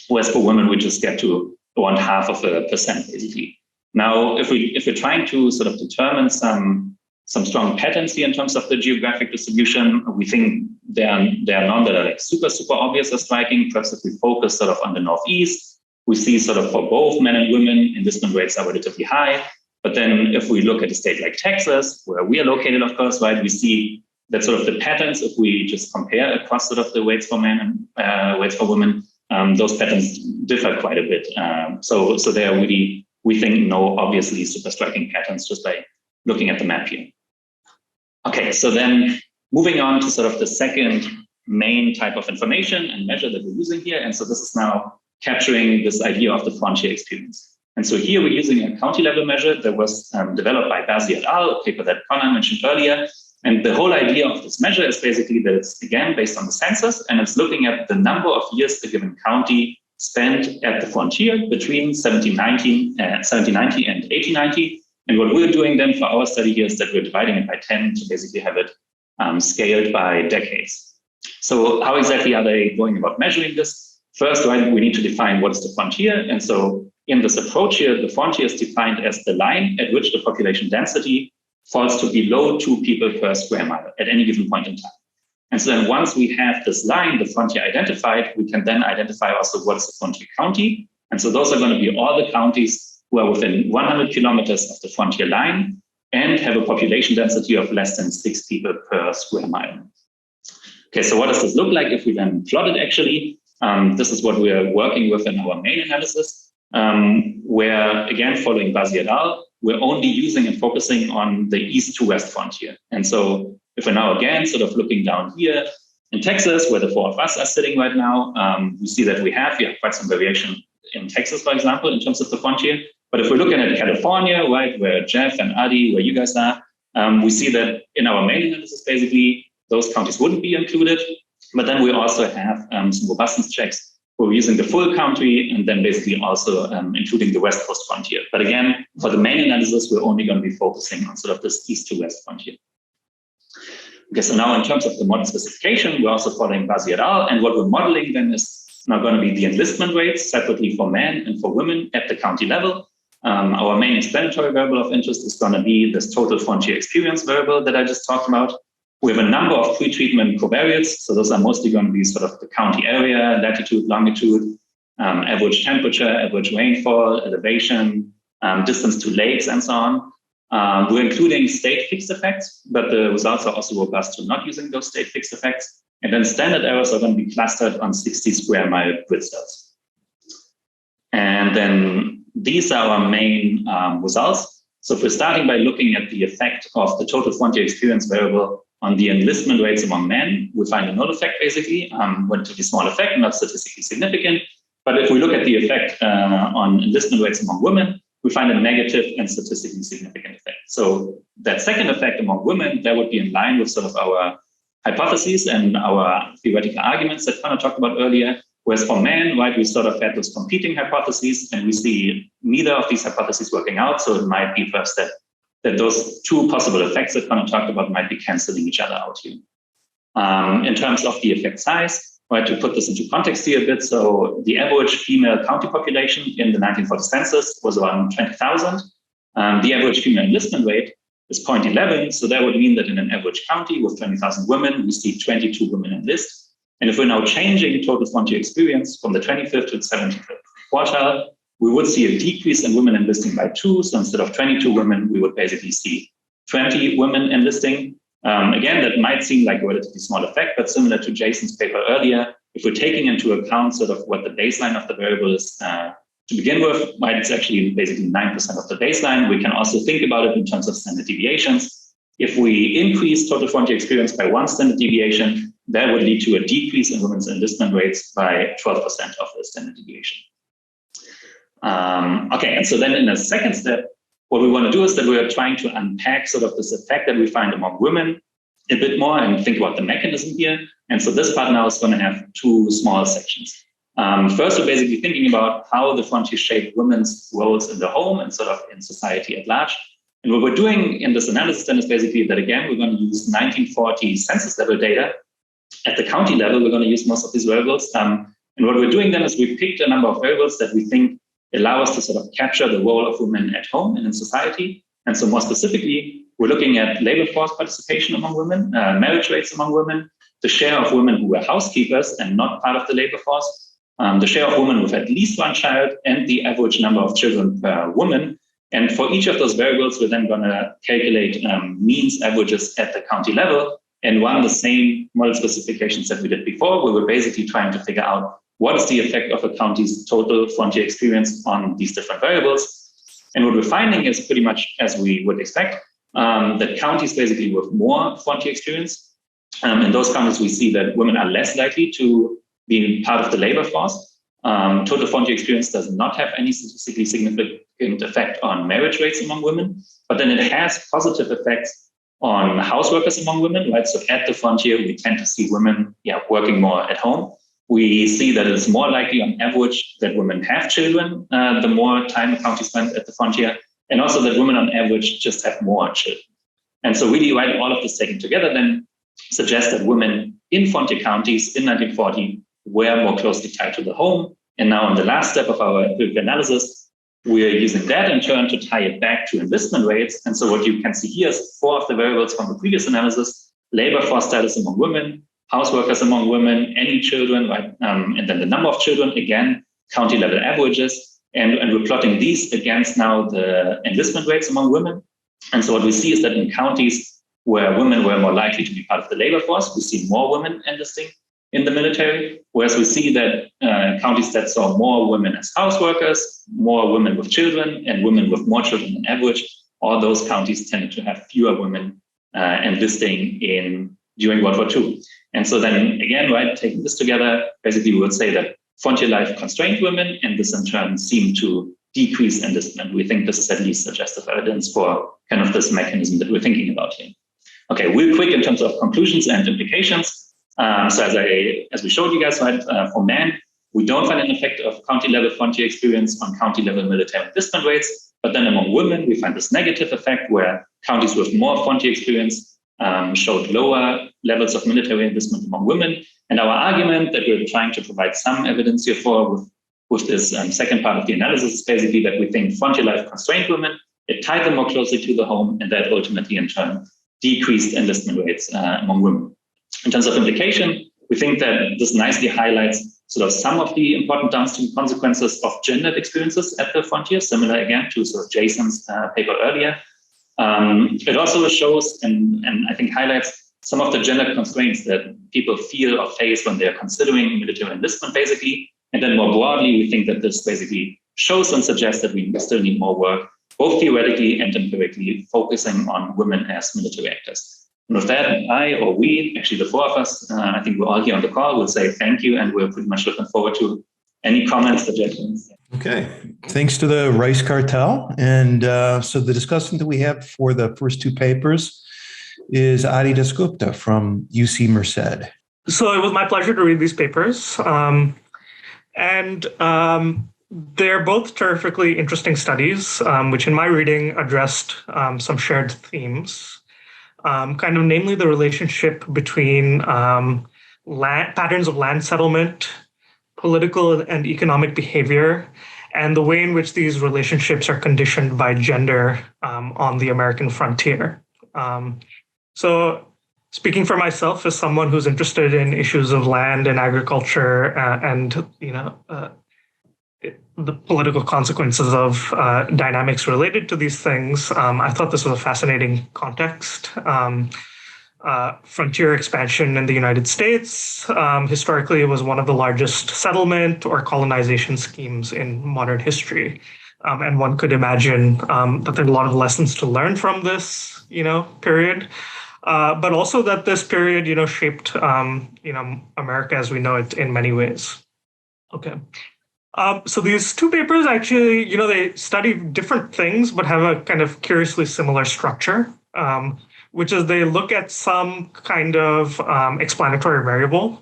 whereas for women, we just get to around 0.5%, basically. Now, if we're trying to sort of determine some strong patterns here in terms of the geographic distribution, we think there are none that are like super obvious or striking. Perhaps if we focus sort of on the Northeast, we see sort of for both men and women, enlistment rates are relatively high. But then if we look at a state like Texas, where we are located, of course, right, we see that sort of the patterns, if we just compare across sort of the weights for men and weights for women, those patterns differ quite a bit. So there are really, we think, no obviously super striking patterns just by looking at the map here. Okay, so then moving on to sort of the second main type of information and measure that we're using here. And so this is now capturing this idea of the frontier experience. And so here we're using a county level measure that was developed by Bazzi et al., a paper that Connor mentioned earlier. And the whole idea of this measure is basically that it's, again, based on the census, and it's looking at the number of years a given county spent at the frontier between 1790 and 1890. And what we're doing then for our study here is that we're dividing it by 10 to basically have it scaled by decades. So how exactly are they going about measuring this? First, right, we need to define what is the frontier. And so in this approach here, the frontier is defined as the line at which the population density falls to below 2 people per square mile at any given point in time. And so then once we have this line, the frontier identified, we can then identify also what is the frontier county. And so those are going to be all the counties who are within 100 kilometers of the frontier line and have a population density of less than 6 people per square mile. Okay, so what does this look like if we then plot it actually? This is what we're working with in our main analysis, where, again, following Bazzi et al., we're only using and focusing on the east to west frontier. And so if we're now again sort of looking down here in Texas, where the 4 of us are sitting right now, we see that we have quite some variation in Texas, for example, in terms of the frontier. But if we're looking at California, right, where Jeff and Adi, where you guys are, we see that in our main analysis, basically, those counties wouldn't be included. But then we also have some robustness checks where we're using the full country and then basically also including the West Coast frontier. But again, for the main analysis, we're only going to be focusing on sort of this east to west frontier. Okay, so now in terms of the model specification, we're also following Bazzi et al. And what we're modeling then is now going to be the enlistment rates separately for men and for women at the county level. Our main explanatory variable of interest is going to be this total frontier experience variable that I just talked about. We have a number of pre-treatment covariates. So those are mostly going to be sort of the county area, latitude, longitude, average temperature, average rainfall, elevation, distance to lakes, and so on. We're including state fixed effects, but the results are also robust to not using those state fixed effects. And then standard errors are going to be clustered on 60 square mile grid cells. And then these are our main results. So if we're starting by looking at the effect of the total frontier experience variable on the enlistment rates among men, we find a null effect basically, relatively small effect, not statistically significant. But if we look at the effect on enlistment rates among women, we find a negative and statistically significant effect. So that second effect among women, that would be in line with sort of our hypotheses and our theoretical arguments that Connor talked about earlier. Whereas for men, right, we sort of had those competing hypotheses and we see neither of these hypotheses working out. So it might be perhaps that those two possible effects that Connor talked about might be canceling each other out here. In terms of the effect size, right, to put this into context here a bit, so the average female county population in the 1940 census was around 20,000. The average female enlistment rate is 0.11, so that would mean that in an average county with 20,000 women, we see 22 women enlist. And if we're now changing total frontier experience from the 25th to the 75th quartile, we would see a decrease in women enlisting by 2. So instead of 22 women, we would basically see 20 women enlisting. Again, that might seem like a relatively small effect, but similar to Jason's paper earlier, if we're taking into account sort of what the baseline of the variable is to begin with, right, it's actually basically 9% of the baseline. We can also think about it in terms of standard deviations. If we increase total frontier experience by 1 standard deviation, that would lead to a decrease in women's enlistment rates by 12% of the standard deviation. Okay, and so then in a second step, what we want to do is that we are trying to unpack sort of this effect that we find among women a bit more and think about the mechanism here. And so this part now is going to have 2 small sections. First, we're basically thinking about how the frontier shape women's roles in the home and sort of in society at large. And what we're doing in this analysis then is basically that, again, we're going to use 1940 census level data. At the county level, we're going to use most of these variables. And what we're doing then is we picked a number of variables that we think allow us to sort of capture the role of women at home and in society. And so more specifically, we're looking at labor force participation among women, marriage rates among women, the share of women who were housekeepers and not part of the labor force, the share of women with at least 1 child, and the average number of children per woman. And for each of those variables, we're then going to calculate means averages at the county level and run the same model specifications that we did before, where we're basically trying to figure out what is the effect of a county's total frontier experience on these different variables. And what we're finding is pretty much as we would expect, that counties basically with more frontier experience, in those counties we see that women are less likely to be part of the labor force. Total frontier experience does not have any statistically significant effect on marriage rates among women, but then it has positive effects on houseworkers among women, right? So at the frontier, we tend to see women working more at home. We see that it's more likely on average that women have children, the more time a county spends at the frontier, and also that women on average just have more children. And so really, right, all of this taken together then suggests that women in frontier counties in 1940 were more closely tied to the home. And now in the last step of our empirical analysis, we're using that in turn to tie it back to enlistment rates. And so what you can see here is 4 of the variables from the previous analysis: labor force status among women, houseworkers among women, any children, right? And then the number of children, again, county level averages. And we're plotting these against now the enlistment rates among women. And so what we see is that in counties where women were more likely to be part of the labor force, we see more women enlisting in the military, whereas we see that counties that saw more women as houseworkers, more women with children, and women with more children on average, all those counties tended to have fewer women enlisting during World War II. And so then again, right, taking this together, basically we would say that frontier life constrained women, and this in turn seemed to decrease enlistment. We think this is at least suggestive evidence for kind of this mechanism that we're thinking about here. Okay, real quick in terms of conclusions and implications. So as we showed you guys, right, for men, we don't find an effect of county level frontier experience on county level military enlistment rates. But then among women, we find this negative effect where counties with more frontier experience showed lower levels of military enlistment among women. And our argument that we're trying to provide some evidence here for with this second part of the analysis is basically that we think frontier life constrained women, it tied them more closely to the home, and that ultimately in turn decreased enlistment rates among women. In terms of implication, we think that this nicely highlights sort of some of the important downstream consequences of gendered experiences at the frontier, similar again to sort of Jason's paper earlier. It also shows and I think highlights some of the gender constraints that people feel or face when they're considering military enlistment, basically. And then more broadly, we think that this basically shows and suggests that we still need more work, both theoretically and empirically, focusing on women as military actors. And with that, I or we, actually the 4 of us, I think we're all here on the call, will say thank you, and we're pretty much looking forward to any comments, suggestions. Okay, thanks to the Rice Cartel. And so the discussant that we have for the first 2 papers is Adi Dasgupta from UC Merced. So it was my pleasure to read these papers. They're both terrifically interesting studies, which in my reading addressed some shared themes. Namely the relationship between patterns of land settlement, political and economic behavior, and the way in which these relationships are conditioned by gender on the American frontier. So speaking for myself as someone who's interested in issues of land and agriculture and the political consequences of dynamics related to these things, I thought this was a fascinating context. frontier expansion in the United States. Historically, it was one of the largest settlement or colonization schemes in modern history. And one could imagine that there are a lot of lessons to learn from this, period. But also that this period, shaped, America as we know it in many ways. Okay. So these two papers actually, they study different things, but have a kind of curiously similar structure, which is they look at some kind of explanatory variable,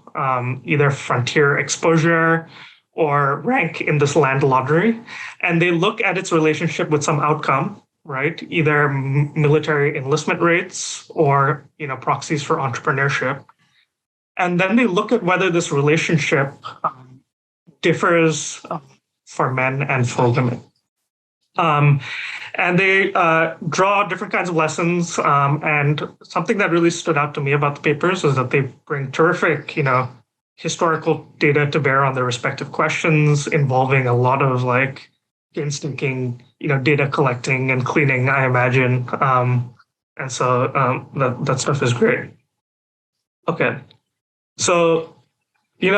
either frontier exposure or rank in this land lottery, and they look at its relationship with some outcome, right? Either military enlistment rates or, proxies for entrepreneurship. And then they look at whether this relationship differs for men and for women. And they draw different kinds of lessons. And something that really stood out to me about the papers is that they bring terrific, historical data to bear on their respective questions, involving a lot of painstaking, data collecting and cleaning, I imagine. And so that stuff is great. Okay. So, this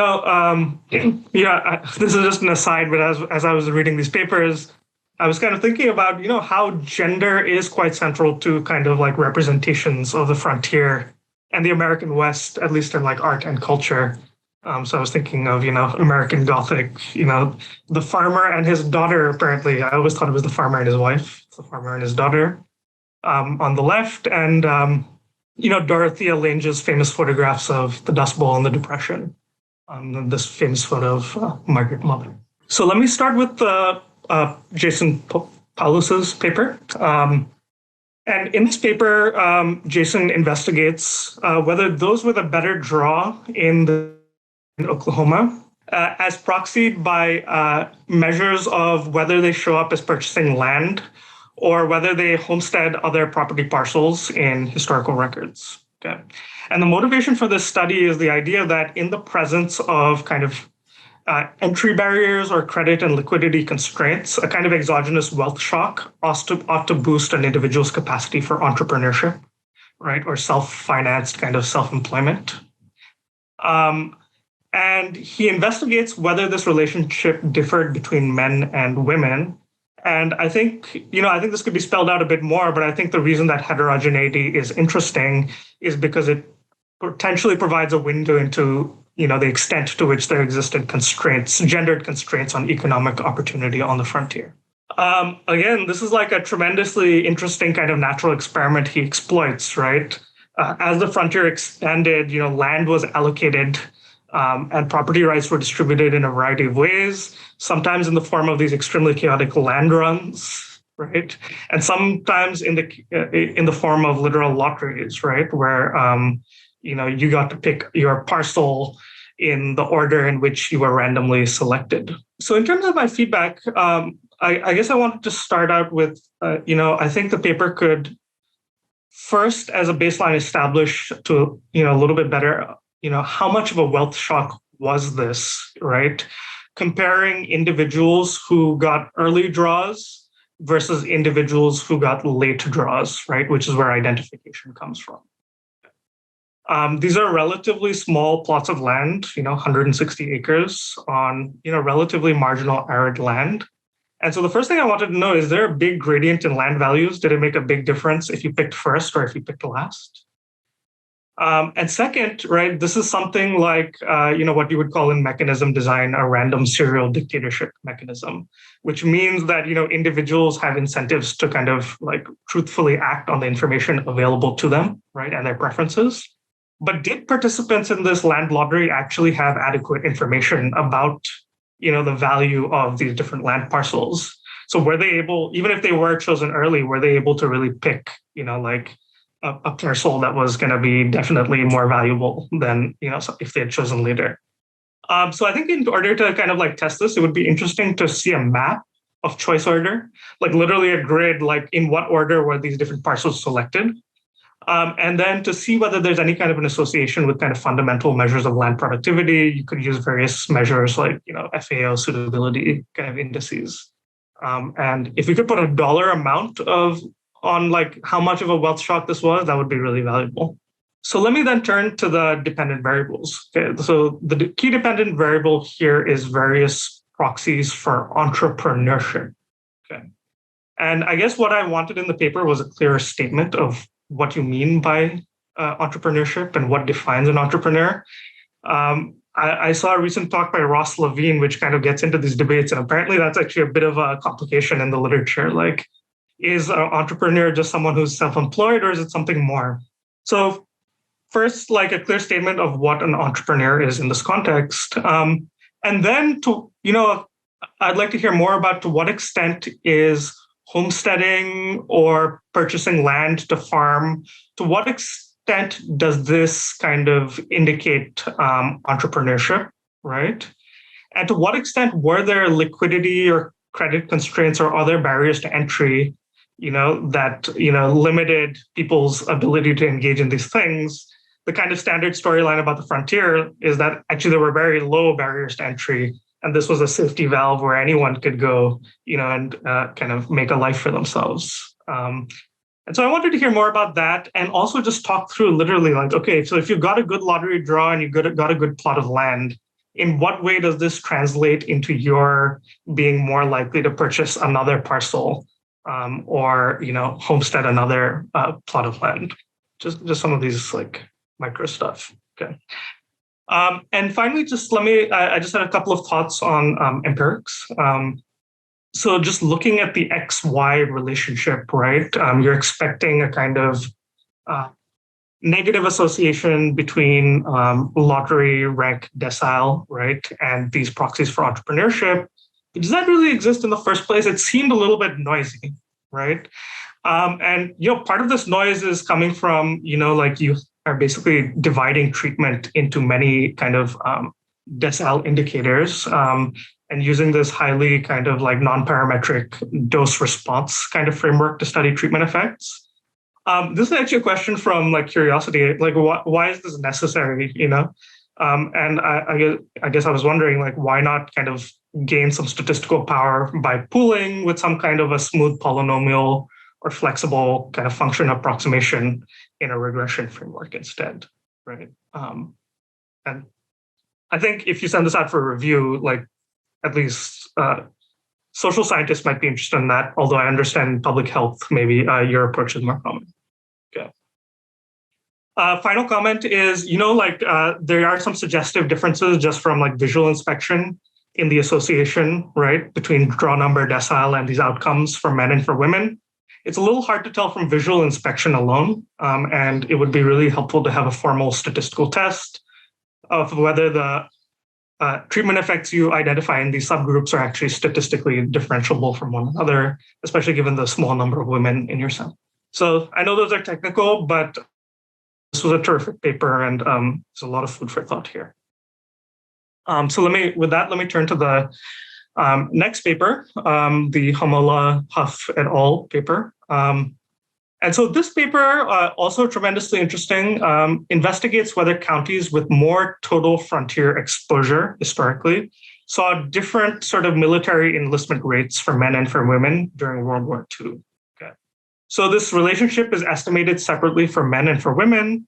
is just an aside, but as I was reading these papers, I was kind of thinking about, how gender is quite central to kind of representations of the frontier and the American West, at least in art and culture. So I was thinking of, American Gothic, the farmer and his daughter, apparently. I always thought it was the farmer and his wife, the farmer and his daughter on the left. And, Dorothea Lange's famous photographs of the Dust Bowl and the Depression. This famous photo of Margaret Mother. So let me start with Jason Paulus's paper. And in this paper, Jason investigates whether those with a better draw in Oklahoma, as proxied by measures of whether they show up as purchasing land or whether they homestead other property parcels in historical records. Okay. And the motivation for this study is the idea that in the presence of kind of entry barriers or credit and liquidity constraints, a kind of exogenous wealth shock ought to boost an individual's capacity for entrepreneurship, right? Or self-financed kind of self-employment. And he investigates whether this relationship differed between men and women. And I think, this could be spelled out a bit more, but I think the reason that heterogeneity is interesting is because it potentially provides a window into, the extent to which there existed constraints, gendered constraints on economic opportunity on the frontier. Again, this is a tremendously interesting kind of natural experiment he exploits, right? As the frontier expanded, land was allocated and property rights were distributed in a variety of ways, sometimes in the form of these extremely chaotic land runs, right? And sometimes in the form of literal lotteries, right? Where, you got to pick your parcel in the order in which you were randomly selected. So in terms of my feedback, I guess I wanted to start out with, I think the paper could first, as a baseline, establish to, a little bit better, how much of a wealth shock was this, right? Comparing individuals who got early draws versus individuals who got late draws, right? Which is where identification comes from. These are relatively small plots of land, 160 acres on, relatively marginal arid land. And so the first thing I wanted to know, is there a big gradient in land values? Did it make a big difference if you picked first or if you picked last? And second, right, this is something like, what you would call in mechanism design, a random serial dictatorship mechanism, which means that, individuals have incentives to kind of truthfully act on the information available to them, right, and their preferences. But did participants in this land lottery actually have adequate information about, the value of these different land parcels? So were they able, even if they were chosen early, were they able to really pick, a parcel that was going to be definitely more valuable than, if they had chosen later? So I think in order to kind of test this, it would be interesting to see a map of choice order, literally a grid, in what order were these different parcels selected? And then to see whether there's any kind of an association with kind of fundamental measures of land productivity. You could use various measures FAO, suitability kind of indices. And if we could put a dollar amount on how much of a wealth shock this was, that would be really valuable. So let me then turn to the dependent variables. Okay, so the key dependent variable here is various proxies for entrepreneurship. Okay, and I guess what I wanted in the paper was a clearer statement of what you mean by entrepreneurship and what defines an entrepreneur. I saw a recent talk by Ross Levine, which kind of gets into these debates, and apparently that's actually a bit of a complication in the literature. Like, is an entrepreneur just someone who's self-employed, or is it something more? So first, like a clear statement of what an entrepreneur is in this context. And then I'd like to hear more about to what extent is homesteading or purchasing land to farm, to what extent does this kind of indicate entrepreneurship, right? And to what extent were there liquidity or credit constraints or other barriers to entry, that, limited people's ability to engage in these things? The kind of standard storyline about the frontier is that actually there were very low barriers to entry, and this was a safety valve where anyone could go, and kind of make a life for themselves. And so I wanted to hear more about that, and also just talk through literally like, okay, so if you got a good lottery draw and you got a good plot of land, in what way does this translate into your being more likely to purchase another parcel or homestead another plot of land? Just some of these like micro stuff. Okay. And finally, I just had a couple of thoughts on empirics. So just looking at the XY relationship, right? You're expecting a kind of negative association between lottery, rank, decile, right? And these proxies for entrepreneurship. Does that really exist in the first place? It seemed a little bit noisy, right? And part of this noise is coming from, like you are basically dividing treatment into many kind of decile indicators. And using this highly kind of like non-parametric dose response kind of framework to study treatment effects. This is actually a question from like curiosity, like why is this necessary, And I guess I was wondering like, why not kind of gain some statistical power by pooling with some kind of a smooth polynomial or flexible kind of function approximation in a regression framework instead, right? And I think if you send this out for a review, like at least social scientists might be interested in that, although I understand public health, maybe your approach is more common. Okay. Final comment is, there are some suggestive differences just from like visual inspection in the association, right, between draw number, decile, and these outcomes for men and for women. It's a little hard to tell from visual inspection alone, and it would be really helpful to have a formal statistical test of whether the treatment effects you identify in these subgroups are actually statistically differentiable from one another, especially given the small number of women in your sample. So I know those are technical, but this was a terrific paper, and there's a lot of food for thought here. So let me turn to the next paper, the HomogeneityHuff et al. Paper. And so this paper, also tremendously interesting, investigates whether counties with more total frontier exposure historically saw different sort of military enlistment rates for men and for women during World War II. Okay. So this relationship is estimated separately for men and for women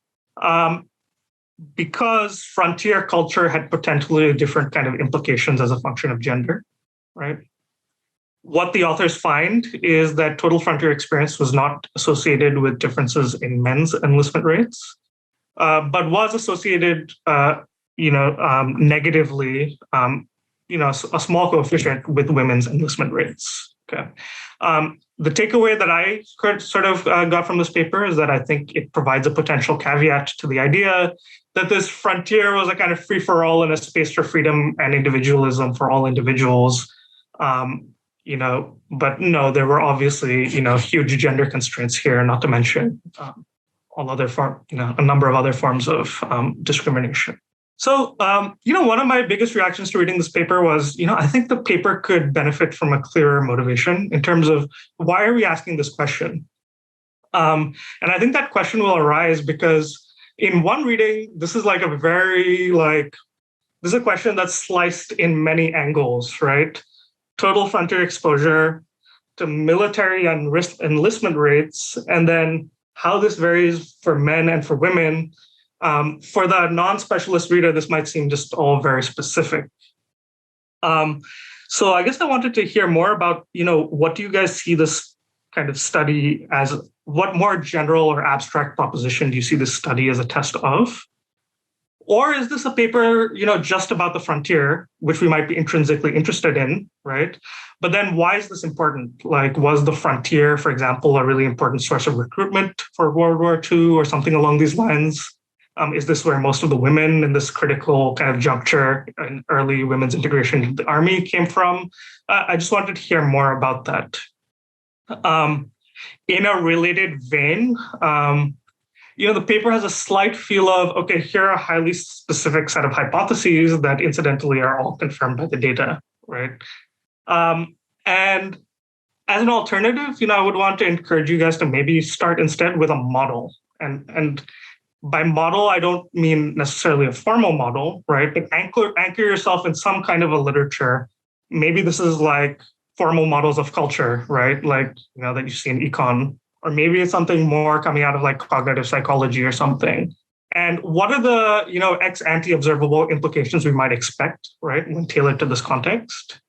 because frontier culture had potentially different kind of implications as a function of gender, right? What the authors find is that total frontier experience was not associated with differences in men's enlistment rates, but was associated, negatively, a small coefficient with women's enlistment rates. Okay. The takeaway that I sort of got from this paper is that I think it provides a potential caveat to the idea that this frontier was a kind of free-for-all and a space for freedom and individualism for all individuals. But no, there were obviously, huge gender constraints here, not to mention a number of other forms of discrimination. So, one of my biggest reactions to reading this paper was, I think the paper could benefit from a clearer motivation in terms of why are we asking this question? And I think that question will arise because in one reading, this is like this is a question that's sliced in many angles, right? Total frontier exposure to military enlistment rates, and then how this varies for men and for women. For the non-specialist reader, this might seem just all very specific. So I guess I wanted to hear more about, what do you guys see this kind of study as? What more general or abstract proposition do you see this study as a test of? Or is this a paper, just about the frontier, which we might be intrinsically interested in, right? But then why is this important? Like, was the frontier, for example, a really important source of recruitment for World War II or something along these lines? Is this where most of the women in this critical kind of juncture in early women's integration into the army came from? I just wanted to hear more about that. In a related vein, the paper has a slight feel of, okay, here are a highly specific set of hypotheses that incidentally are all confirmed by the data, right? And as an alternative, I would want to encourage you guys to maybe start instead with a model. And by model, I don't mean necessarily a formal model, right? But anchor yourself in some kind of a literature. Maybe this is like formal models of culture, right? Like, that you see in econ, or maybe it's something more coming out of like cognitive psychology or something. And what are the, ex ante observable implications we might expect, right, when tailored to this context?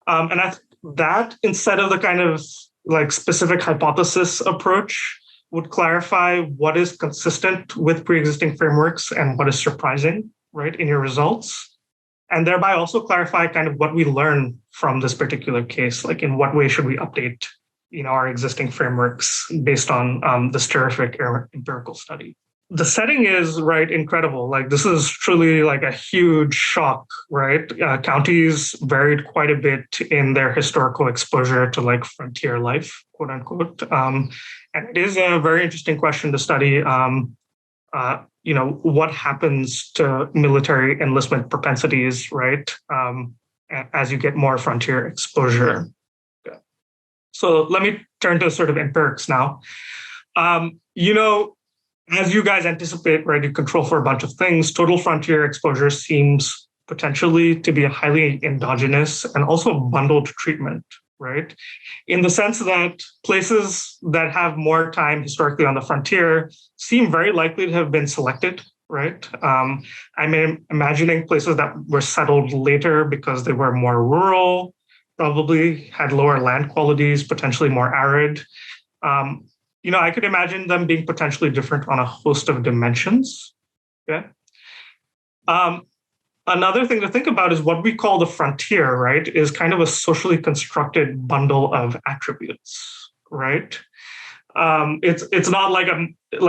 And I think that instead of the kind of like specific hypothesis approach would clarify what is consistent with pre-existing frameworks and what is surprising, right, in your results. And thereby also clarify kind of what we learn from this particular case, like in what way should we update, our existing frameworks based on this terrific empirical study. The setting is, right, incredible. Like, this is truly like a huge shock, right? Counties varied quite a bit in their historical exposure to like frontier life, quote unquote. And it is a very interesting question to study, what happens to military enlistment propensities, right? As you get more frontier exposure. So let me turn to sort of empirics now. As you guys anticipate, right, you control for a bunch of things. Total frontier exposure seems potentially to be a highly endogenous and also bundled treatment, right? In the sense that places that have more time historically on the frontier seem very likely to have been selected, right? I'm imagining places that were settled later because they were more rural, probably had lower land qualities, potentially more arid. I could imagine them being potentially different on a host of dimensions. Okay. Another thing to think about is what we call the frontier, right, is kind of a socially constructed bundle of attributes, right? It's not like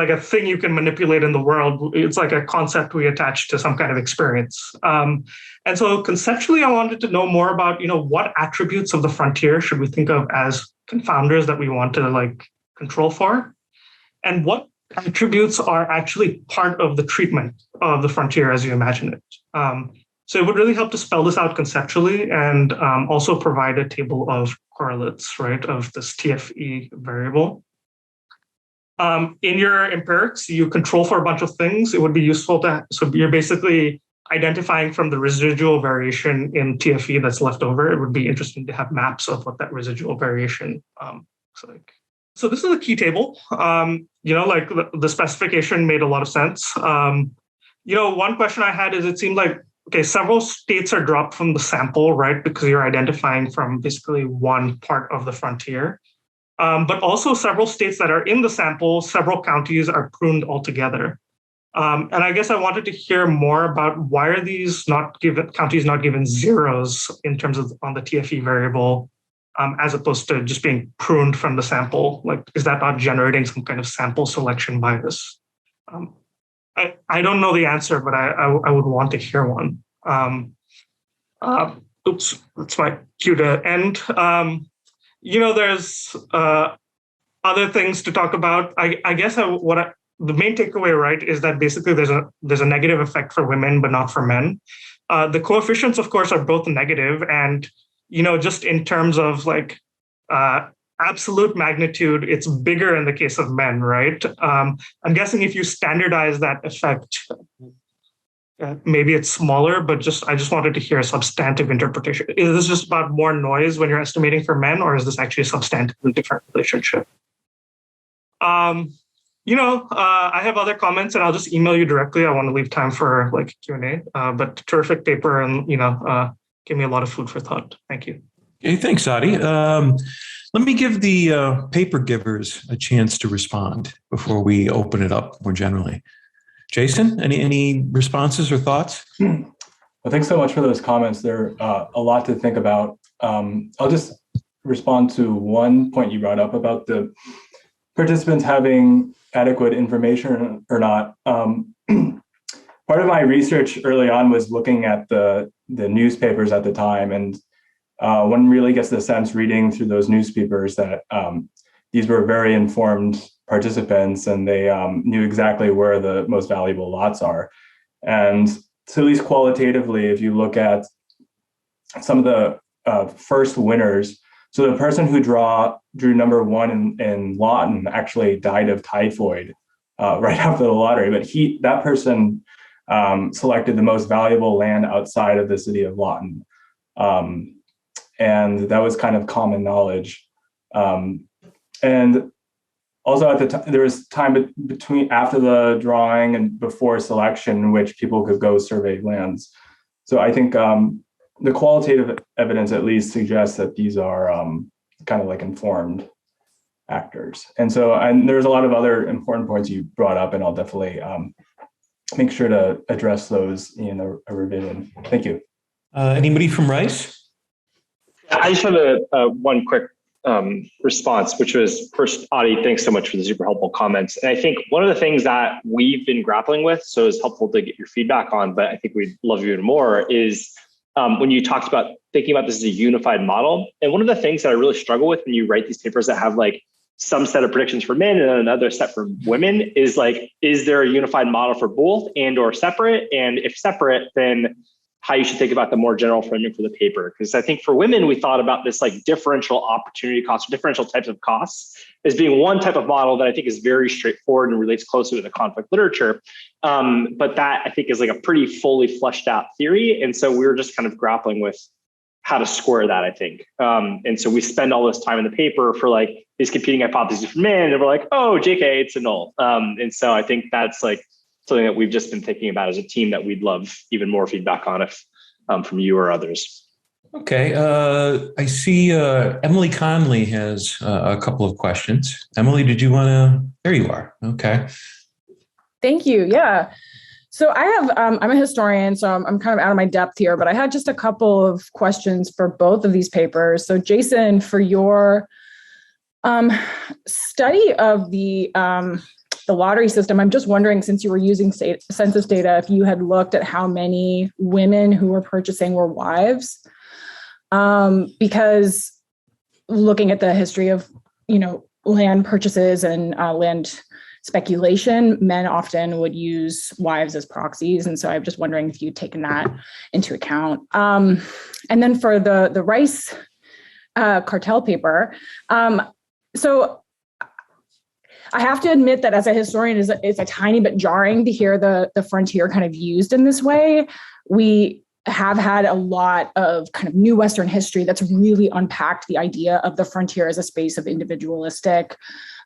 a thing you can manipulate in the world. It's like a concept we attach to some kind of experience. And so conceptually, I wanted to know more about, what attributes of the frontier should we think of as confounders that we want to like control for, and what attributes are actually part of the treatment of the frontier as you imagine it. So it would really help to spell this out conceptually and also provide a table of correlates, right, of this TFE variable. In your empirics, you control for a bunch of things. It would be useful so you're basically identifying from the residual variation in TFE that's left over. It would be interesting to have maps of what that residual variation looks like. So this is a key table. Like the specification made a lot of sense. One question I had is it seemed like, okay, several states are dropped from the sample, right? Because you're identifying from basically one part of the frontier. But also several states that are in the sample, several counties are pruned altogether. And I guess I wanted to hear more about why are these counties not given zeros in terms of on the TFE variable, as opposed to just being pruned from the sample? Like, is that not generating some kind of sample selection bias? I don't know the answer, but I would want to hear one. Oops, that's my cue to end. There's other things to talk about. I guess the main takeaway, right, is that basically there's a negative effect for women, but not for men. The coefficients, of course, are both negative, and just in terms of like absolute magnitude, it's bigger in the case of men, right? I'm guessing if you standardize that effect, maybe it's smaller, but I just wanted to hear a substantive interpretation. Is this just about more noise when you're estimating for men, or is this actually a substantively different relationship? I have other comments, and I'll just email you directly. I want to leave time for like Q&A. But terrific paper, and give me a lot of food for thought. Thank you. Okay, thanks, Adi. Let me give the paper givers a chance to respond before we open it up more generally. Jason, any responses or thoughts? Well, thanks so much for those comments. There are a lot to think about. I'll just respond to one point you brought up about the participants having adequate information or not. Part of my research early on was looking at the newspapers at the time, and one really gets the sense reading through those newspapers that these were very informed participants, and they knew exactly where the most valuable lots are. And so at least qualitatively, if you look at some of the first winners, so the person who drew number one in Lawton actually died of typhoid right after the lottery, but that person selected the most valuable land outside of the city of Lawton. And that was kind of common knowledge. And also at the time, there was time between after the drawing and before selection in which people could go survey lands. So I think the qualitative evidence at least suggests that these are kind of like informed actors. And there's a lot of other important points you brought up, and I'll definitely make sure to address those in a revision. Thank you. Anybody from Rice? I just have one quick response, which was, first, Adi, thanks so much for the super helpful comments. And I think one of the things that we've been grappling with, so it's helpful to get your feedback on, but I think we'd love you even more, is when you talked about thinking about this as a unified model. And one of the things that I really struggle with when you write these papers that have like some set of predictions for men and another set for women is like, is there a unified model for both and or separate? And if separate, then how you should think about the more general framing for the paper. Because I think for women, we thought about this like differential opportunity costs, or differential types of costs as being one type of model that I think is very straightforward and relates closely to the conflict literature. But that I think is like a pretty fully fleshed out theory. And so we were just kind of grappling with how to square that, I think. And so we spend all this time in the paper for like these competing hypotheses for men, and we're like, oh, JK, it's a null. And so I think that's like something that we've just been thinking about as a team that we'd love even more feedback on if from you or others. Okay. I see Emily Conley has a couple of questions. Emily, did you want to? There you are. Okay. Thank you. Yeah. So I have, I'm a historian, so I'm kind of out of my depth here, but I had just a couple of questions for both of these papers. So Jason, for your study of the lottery system, I'm just wondering, since you were using census data, if you had looked at how many women who were purchasing were wives, because looking at the history of, land purchases and land speculation, men often would use wives as proxies. And so I'm just wondering if you'd taken that into account. And then for the Rice cartel paper, so I have to admit that as a historian, it's a tiny bit jarring to hear the frontier kind of used in this way. We have had a lot of kind of new Western history that's really unpacked the idea of the frontier as a space of individualistic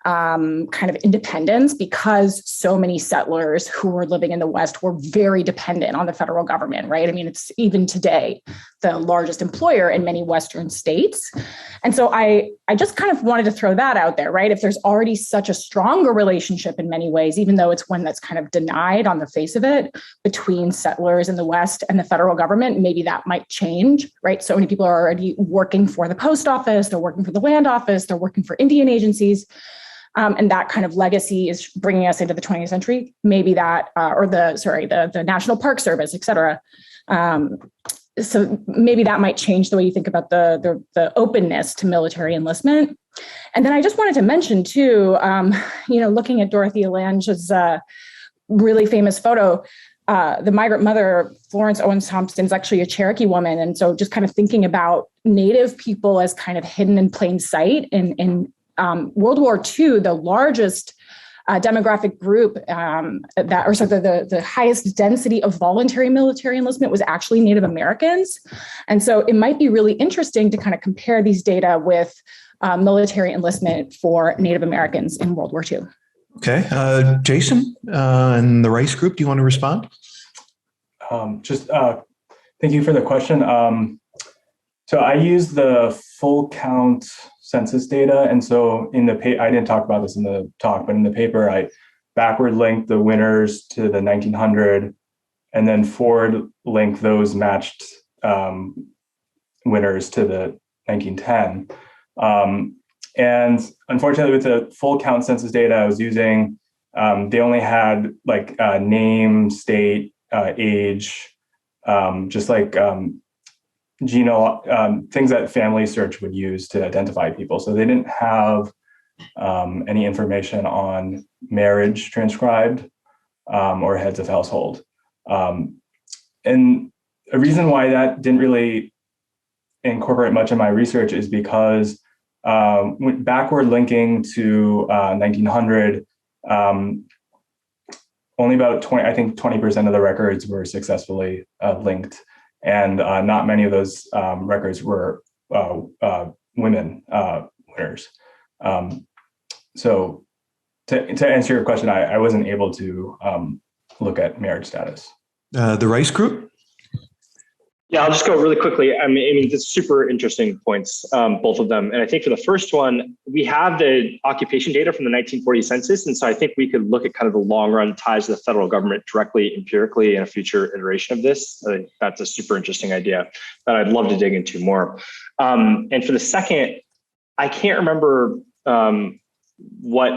kind of independence, because so many settlers who were living in the West were very dependent on the federal government, right? I mean, it's even today the largest employer in many Western states. And so I just kind of wanted to throw that out there, right? If there's already such a stronger relationship in many ways, even though it's one that's kind of denied on the face of it, between settlers in the West and the federal government, maybe that might change, right? So many people are already working for the post office, they're working for the land office, they're working for Indian agencies. And that kind of legacy is bringing us into the 20th century. Maybe that, the National Park Service, et cetera. So maybe that might change the way you think about the openness to military enlistment. And then I just wanted to mention too, looking at Dorothea Lange's really famous photo, the migrant mother, Florence Owens Thompson, is actually a Cherokee woman. And so just kind of thinking about Native people as kind of hidden in plain sight in World War II, the largest demographic group the highest density of voluntary military enlistment was actually Native Americans. And so it might be really interesting to kind of compare these data with military enlistment for Native Americans in World War II. Okay. Jason and the Rice Group, do you want to respond? Thank you for the question. So I used the full count census data. And so I didn't talk about this in the talk, but in the paper, I backward linked the winners to the 1900 and then forward linked those matched winners to the 1910. And unfortunately, with the full count census data I was using, they only had like name, state, age, just like things that family search would use to identify people. So they didn't have any information on marriage transcribed or heads of household. And a reason why that didn't really incorporate much in my research is because backward linking to 1900, only about 20% of the records were successfully linked, and not many of those records were women winners. So to answer your question, I wasn't able to look at marriage status. The Rice Group? Yeah, I'll just go really quickly. I mean, it's super interesting points, both of them. And I think for the first one, we have the occupation data from the 1940 census. And so I think we could look at kind of the long run ties to the federal government directly, empirically in a future iteration of this. That's a super interesting idea that I'd love to dig into more. And for the second, I can't remember what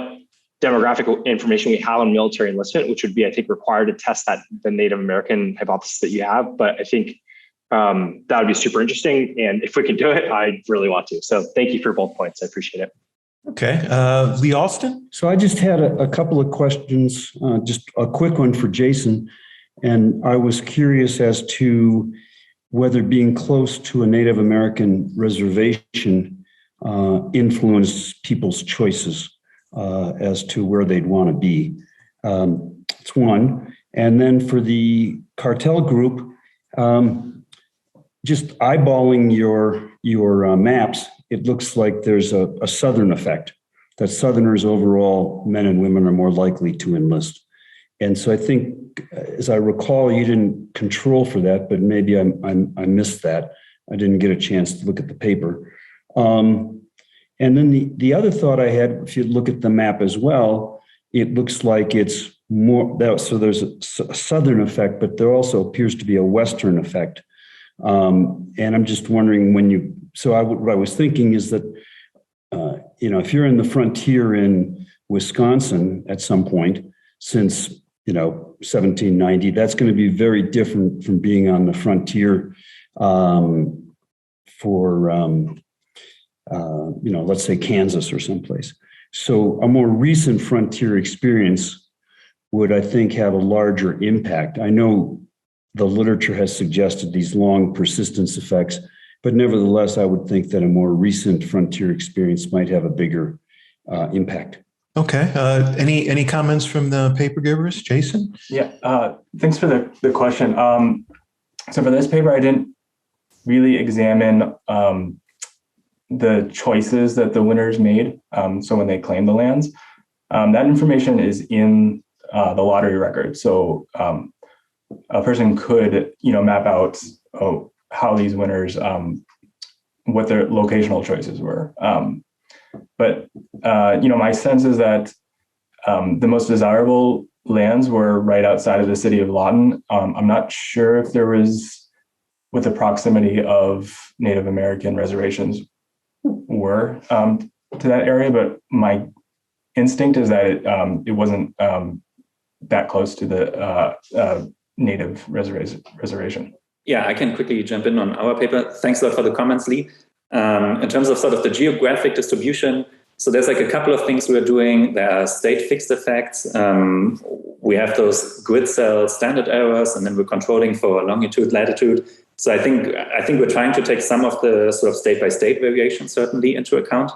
demographic information we have on military enlistment, which would be, I think, required to test the Native American hypothesis that you have. But I think that would be super interesting. And if we can do it, I really want to. So thank you for both points. I appreciate it. Okay. Lee Alston? So I just had a couple of questions, just a quick one for Jason. And I was curious as to whether being close to a Native American reservation influenced people's choices as to where they'd want to be. It's one. And then for the cartel group, just eyeballing your maps, it looks like there's a Southern effect, that Southerners overall, men and women, are more likely to enlist. And so I think, as I recall, you didn't control for that, but maybe I missed that. I didn't get a chance to look at the paper. And then the other thought I had, if you look at the map as well, it looks like it's more, so there's a Southern effect, but there also appears to be a Western effect. And I'm just wondering what I was thinking is that, if you're in the frontier in Wisconsin at some point since, 1790, that's going to be very different from being on the frontier let's say Kansas or someplace. So a more recent frontier experience would, I think, have a larger impact. I know the literature has suggested these long persistence effects, but nevertheless, I would think that a more recent frontier experience might have a bigger impact. Okay. Any comments from the paper givers? Jason? Yeah. Thanks for the question. So for this paper, I didn't really examine the choices that the winners made. So when they claimed the lands, that information is in the lottery record. So a person could, map out how these winners, what their locational choices were. But my sense is that the most desirable lands were right outside of the city of Lawton. I'm not sure if there was, with the proximity of Native American reservations were to that area, but my instinct is that it wasn't that close to the Native reservation. Yeah, I can quickly jump in on our paper. Thanks a lot for the comments, Lee. In terms of sort of the geographic distribution, so there's like a couple of things we're doing. There are state fixed effects. We have those grid cell standard errors, and then we're controlling for longitude, latitude. So I think we're trying to take some of the sort of state by state variation certainly into account.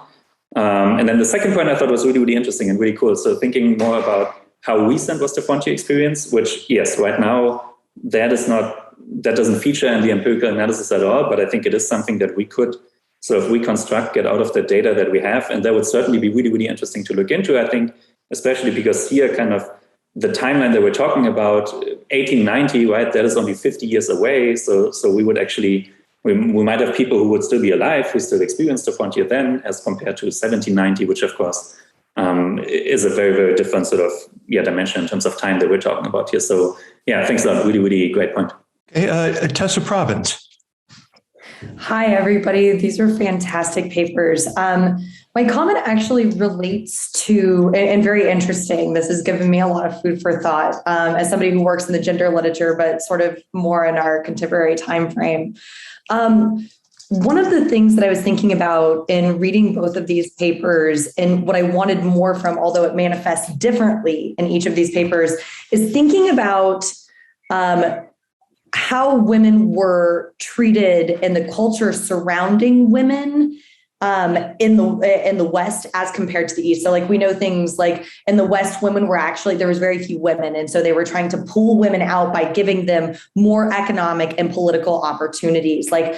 And then the second point I thought was really, really interesting and really cool. So thinking more about how recent was the frontier experience, which yes, right now that doesn't feature in the empirical analysis at all, but I think it is something that we could sort of reconstruct, get out of the data that we have. And that would certainly be really, really interesting to look into. I think especially because here kind of the timeline that we're talking about, 1890, right, that is only 50 years away. So we would actually, we might have people who would still be alive, who still experienced the frontier then, as compared to 1790, which of course is a very, very different sort of dimension in terms of time that we're talking about here. So yeah, thanks a lot. Really, really great point. Okay, Tessa Province. Hi, everybody. These are fantastic papers. My comment actually relates to, and very interesting, this has given me a lot of food for thought as somebody who works in the gender literature, but sort of more in our contemporary time frame. One of the things that I was thinking about in reading both of these papers, and what I wanted more from, although it manifests differently in each of these papers, is thinking about how women were treated in the culture surrounding women in the West as compared to the East. So like we know things like in the West, women were actually, there was very few women. And so they were trying to pull women out by giving them more economic and political opportunities. Like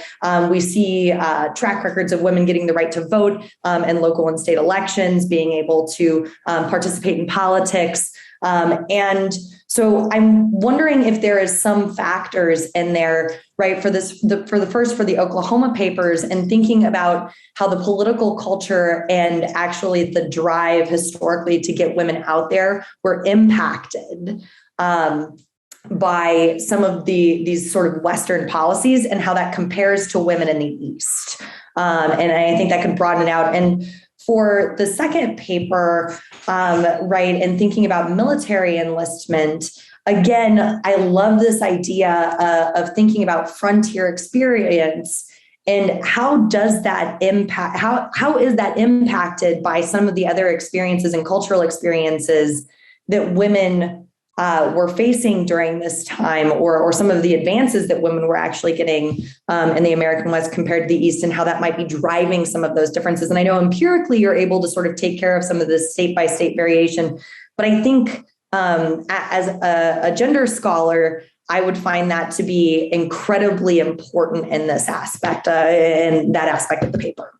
we see track records of women getting the right to vote in local and state elections, being able to participate in politics. And so I'm wondering if there is some factors in there, right, for the Oklahoma papers, and thinking about how the political culture and actually the drive historically to get women out there were impacted by some of these sort of Western policies, and how that compares to women in the East. And I think that could broaden it out. And for the second paper, right, and thinking about military enlistment, again, I love this idea of thinking about frontier experience and how does that impact, how is that impacted by some of the other experiences and cultural experiences that women were facing during this time, or some of the advances that women were actually getting in the American West compared to the East, and how that might be driving some of those differences. And I know empirically you're able to sort of take care of some of this state by state variation, but I think as a gender scholar, I would find that to be incredibly important in this aspect, in that aspect of the paper.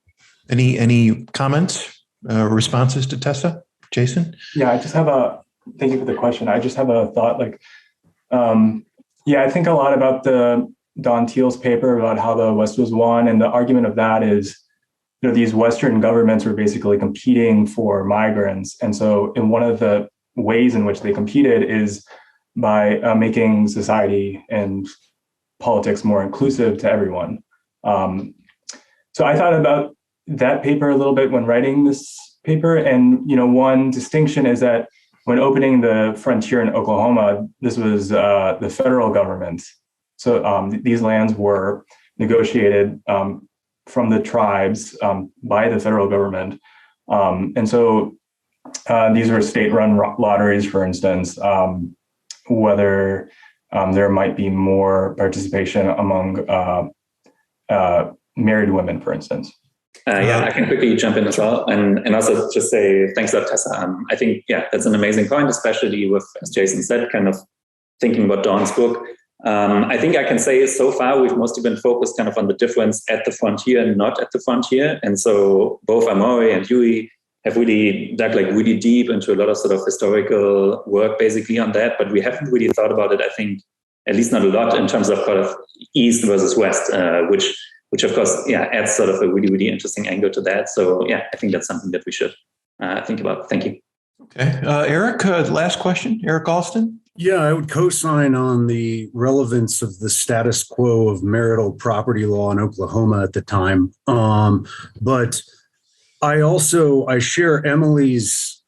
Any comments, responses to Tessa? Jason? Yeah, thank you for the question. I just have a thought, I think a lot about the Don Thiel's paper about how the West was won. And the argument of that is, these Western governments were basically competing for migrants. And so in one of the ways in which they competed is by making society and politics more inclusive to everyone. So I thought about that paper a little bit when writing this paper. And, one distinction is that when opening the frontier in Oklahoma, this was the federal government. So these lands were negotiated from the tribes by the federal government. And so these were state-run lotteries, for instance, whether there might be more participation among married women, for instance. I can quickly jump in as well, and also just say thanks a lot, Tessa. I think, that's an amazing point, especially with, as Jason said, kind of thinking about Dawn's book. I think I can say so far we've mostly been focused kind of on the difference at the frontier and not at the frontier. And so both Amory and Huey have really dug really deep into a lot of sort of historical work basically on that, but we haven't really thought about it, I think, at least not a lot in terms of kind of East versus West, which of course, adds sort of a really, really interesting angle to that. So I think that's something that we should think about. Thank you. Okay. Eric, last question. Eric Alston? Yeah, I would co-sign on the relevance of the status quo of marital property law in Oklahoma at the time. But I share Emily's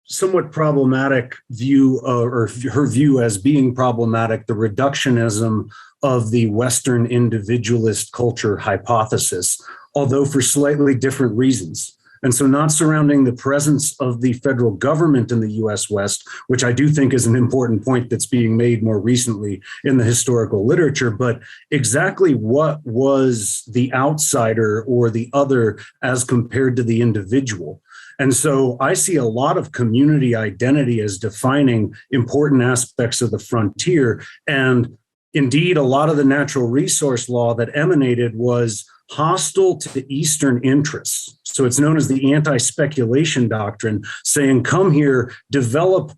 somewhat problematic view, or her view as being problematic, the reductionism of the Western individualist culture hypothesis, although for slightly different reasons. And so not surrounding the presence of the federal government in the US West, which I do think is an important point that's being made more recently in the historical literature, but exactly what was the outsider or the other as compared to the individual. And so I see a lot of community identity as defining important aspects of the frontier. And indeed, a lot of the natural resource law that emanated was hostile to Eastern interests. So it's known as the anti-speculation doctrine, saying, come here, develop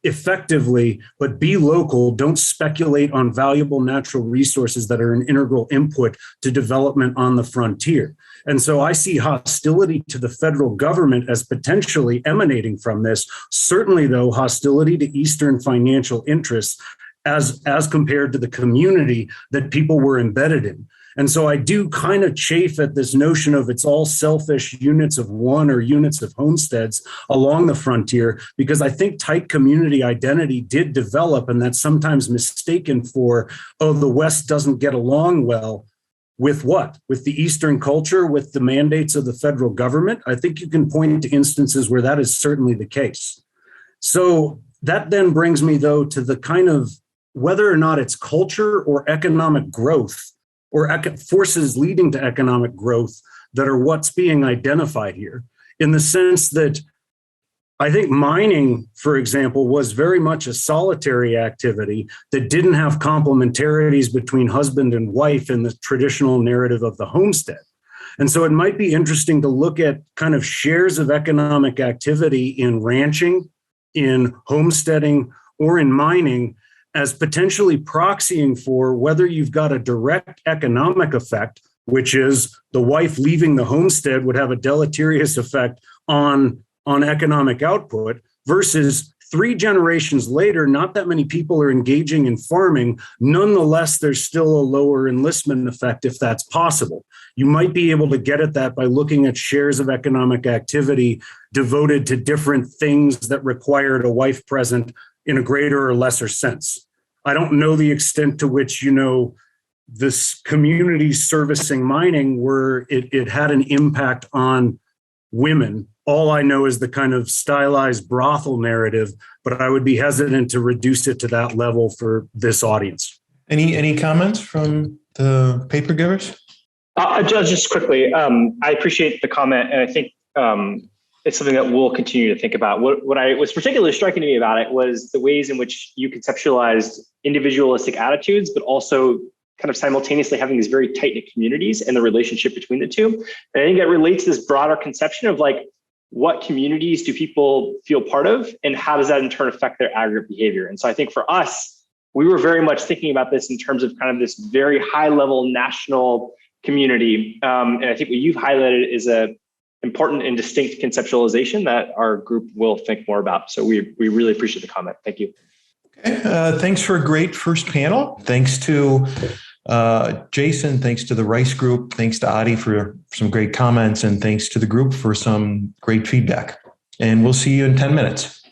effectively, but be local. Don't speculate on valuable natural resources that are an integral input to development on the frontier. And so I see hostility to the federal government as potentially emanating from this. Certainly, though, hostility to Eastern financial interests as compared to the community that people were embedded in. And so I do kind of chafe at this notion of it's all selfish units of one or units of homesteads along the frontier, because I think tight community identity did develop, and that's sometimes mistaken for, oh, the West doesn't get along well. With what? With the Eastern culture, with the mandates of the federal government? I think you can point to instances where that is certainly the case. So that then brings me, though, to the kind of whether or not it's culture or economic growth or forces leading to economic growth that are what's being identified here, in the sense that I think mining, for example, was very much a solitary activity that didn't have complementarities between husband and wife in the traditional narrative of the homestead. And so it might be interesting to look at kind of shares of economic activity in ranching, in homesteading, or in mining as potentially proxying for whether you've got a direct economic effect, which is the wife leaving the homestead would have a deleterious effect on economic output, versus 3 generations later, not that many people are engaging in farming. Nonetheless, there's still a lower enlistment effect if that's possible. You might be able to get at that by looking at shares of economic activity devoted to different things that required a wife present in a greater or lesser sense. I don't know the extent to which, this community servicing mining where it had an impact on women. All I know is the kind of stylized brothel narrative, but I would be hesitant to reduce it to that level for this audience. Any comments from the paper givers? Just quickly, I appreciate the comment, and I think it's something that we'll continue to think about. What was particularly striking to me about it was the ways in which you conceptualized individualistic attitudes, but also kind of simultaneously having these very tight-knit communities and the relationship between the two. And I think that relates to this broader conception of like, what communities do people feel part of, and how does that in turn affect their aggregate behavior? And so I think for us, we were very much thinking about this in terms of kind of this very high-level national community. And I think what you've highlighted is a important and distinct conceptualization that our group will think more about. So we really appreciate the comment. Thank you. Okay, thanks for a great first panel. Thanks to Jason, thanks to the Rice Group, thanks to Adi for some great comments, and thanks to the group for some great feedback. And we'll see you in 10 minutes.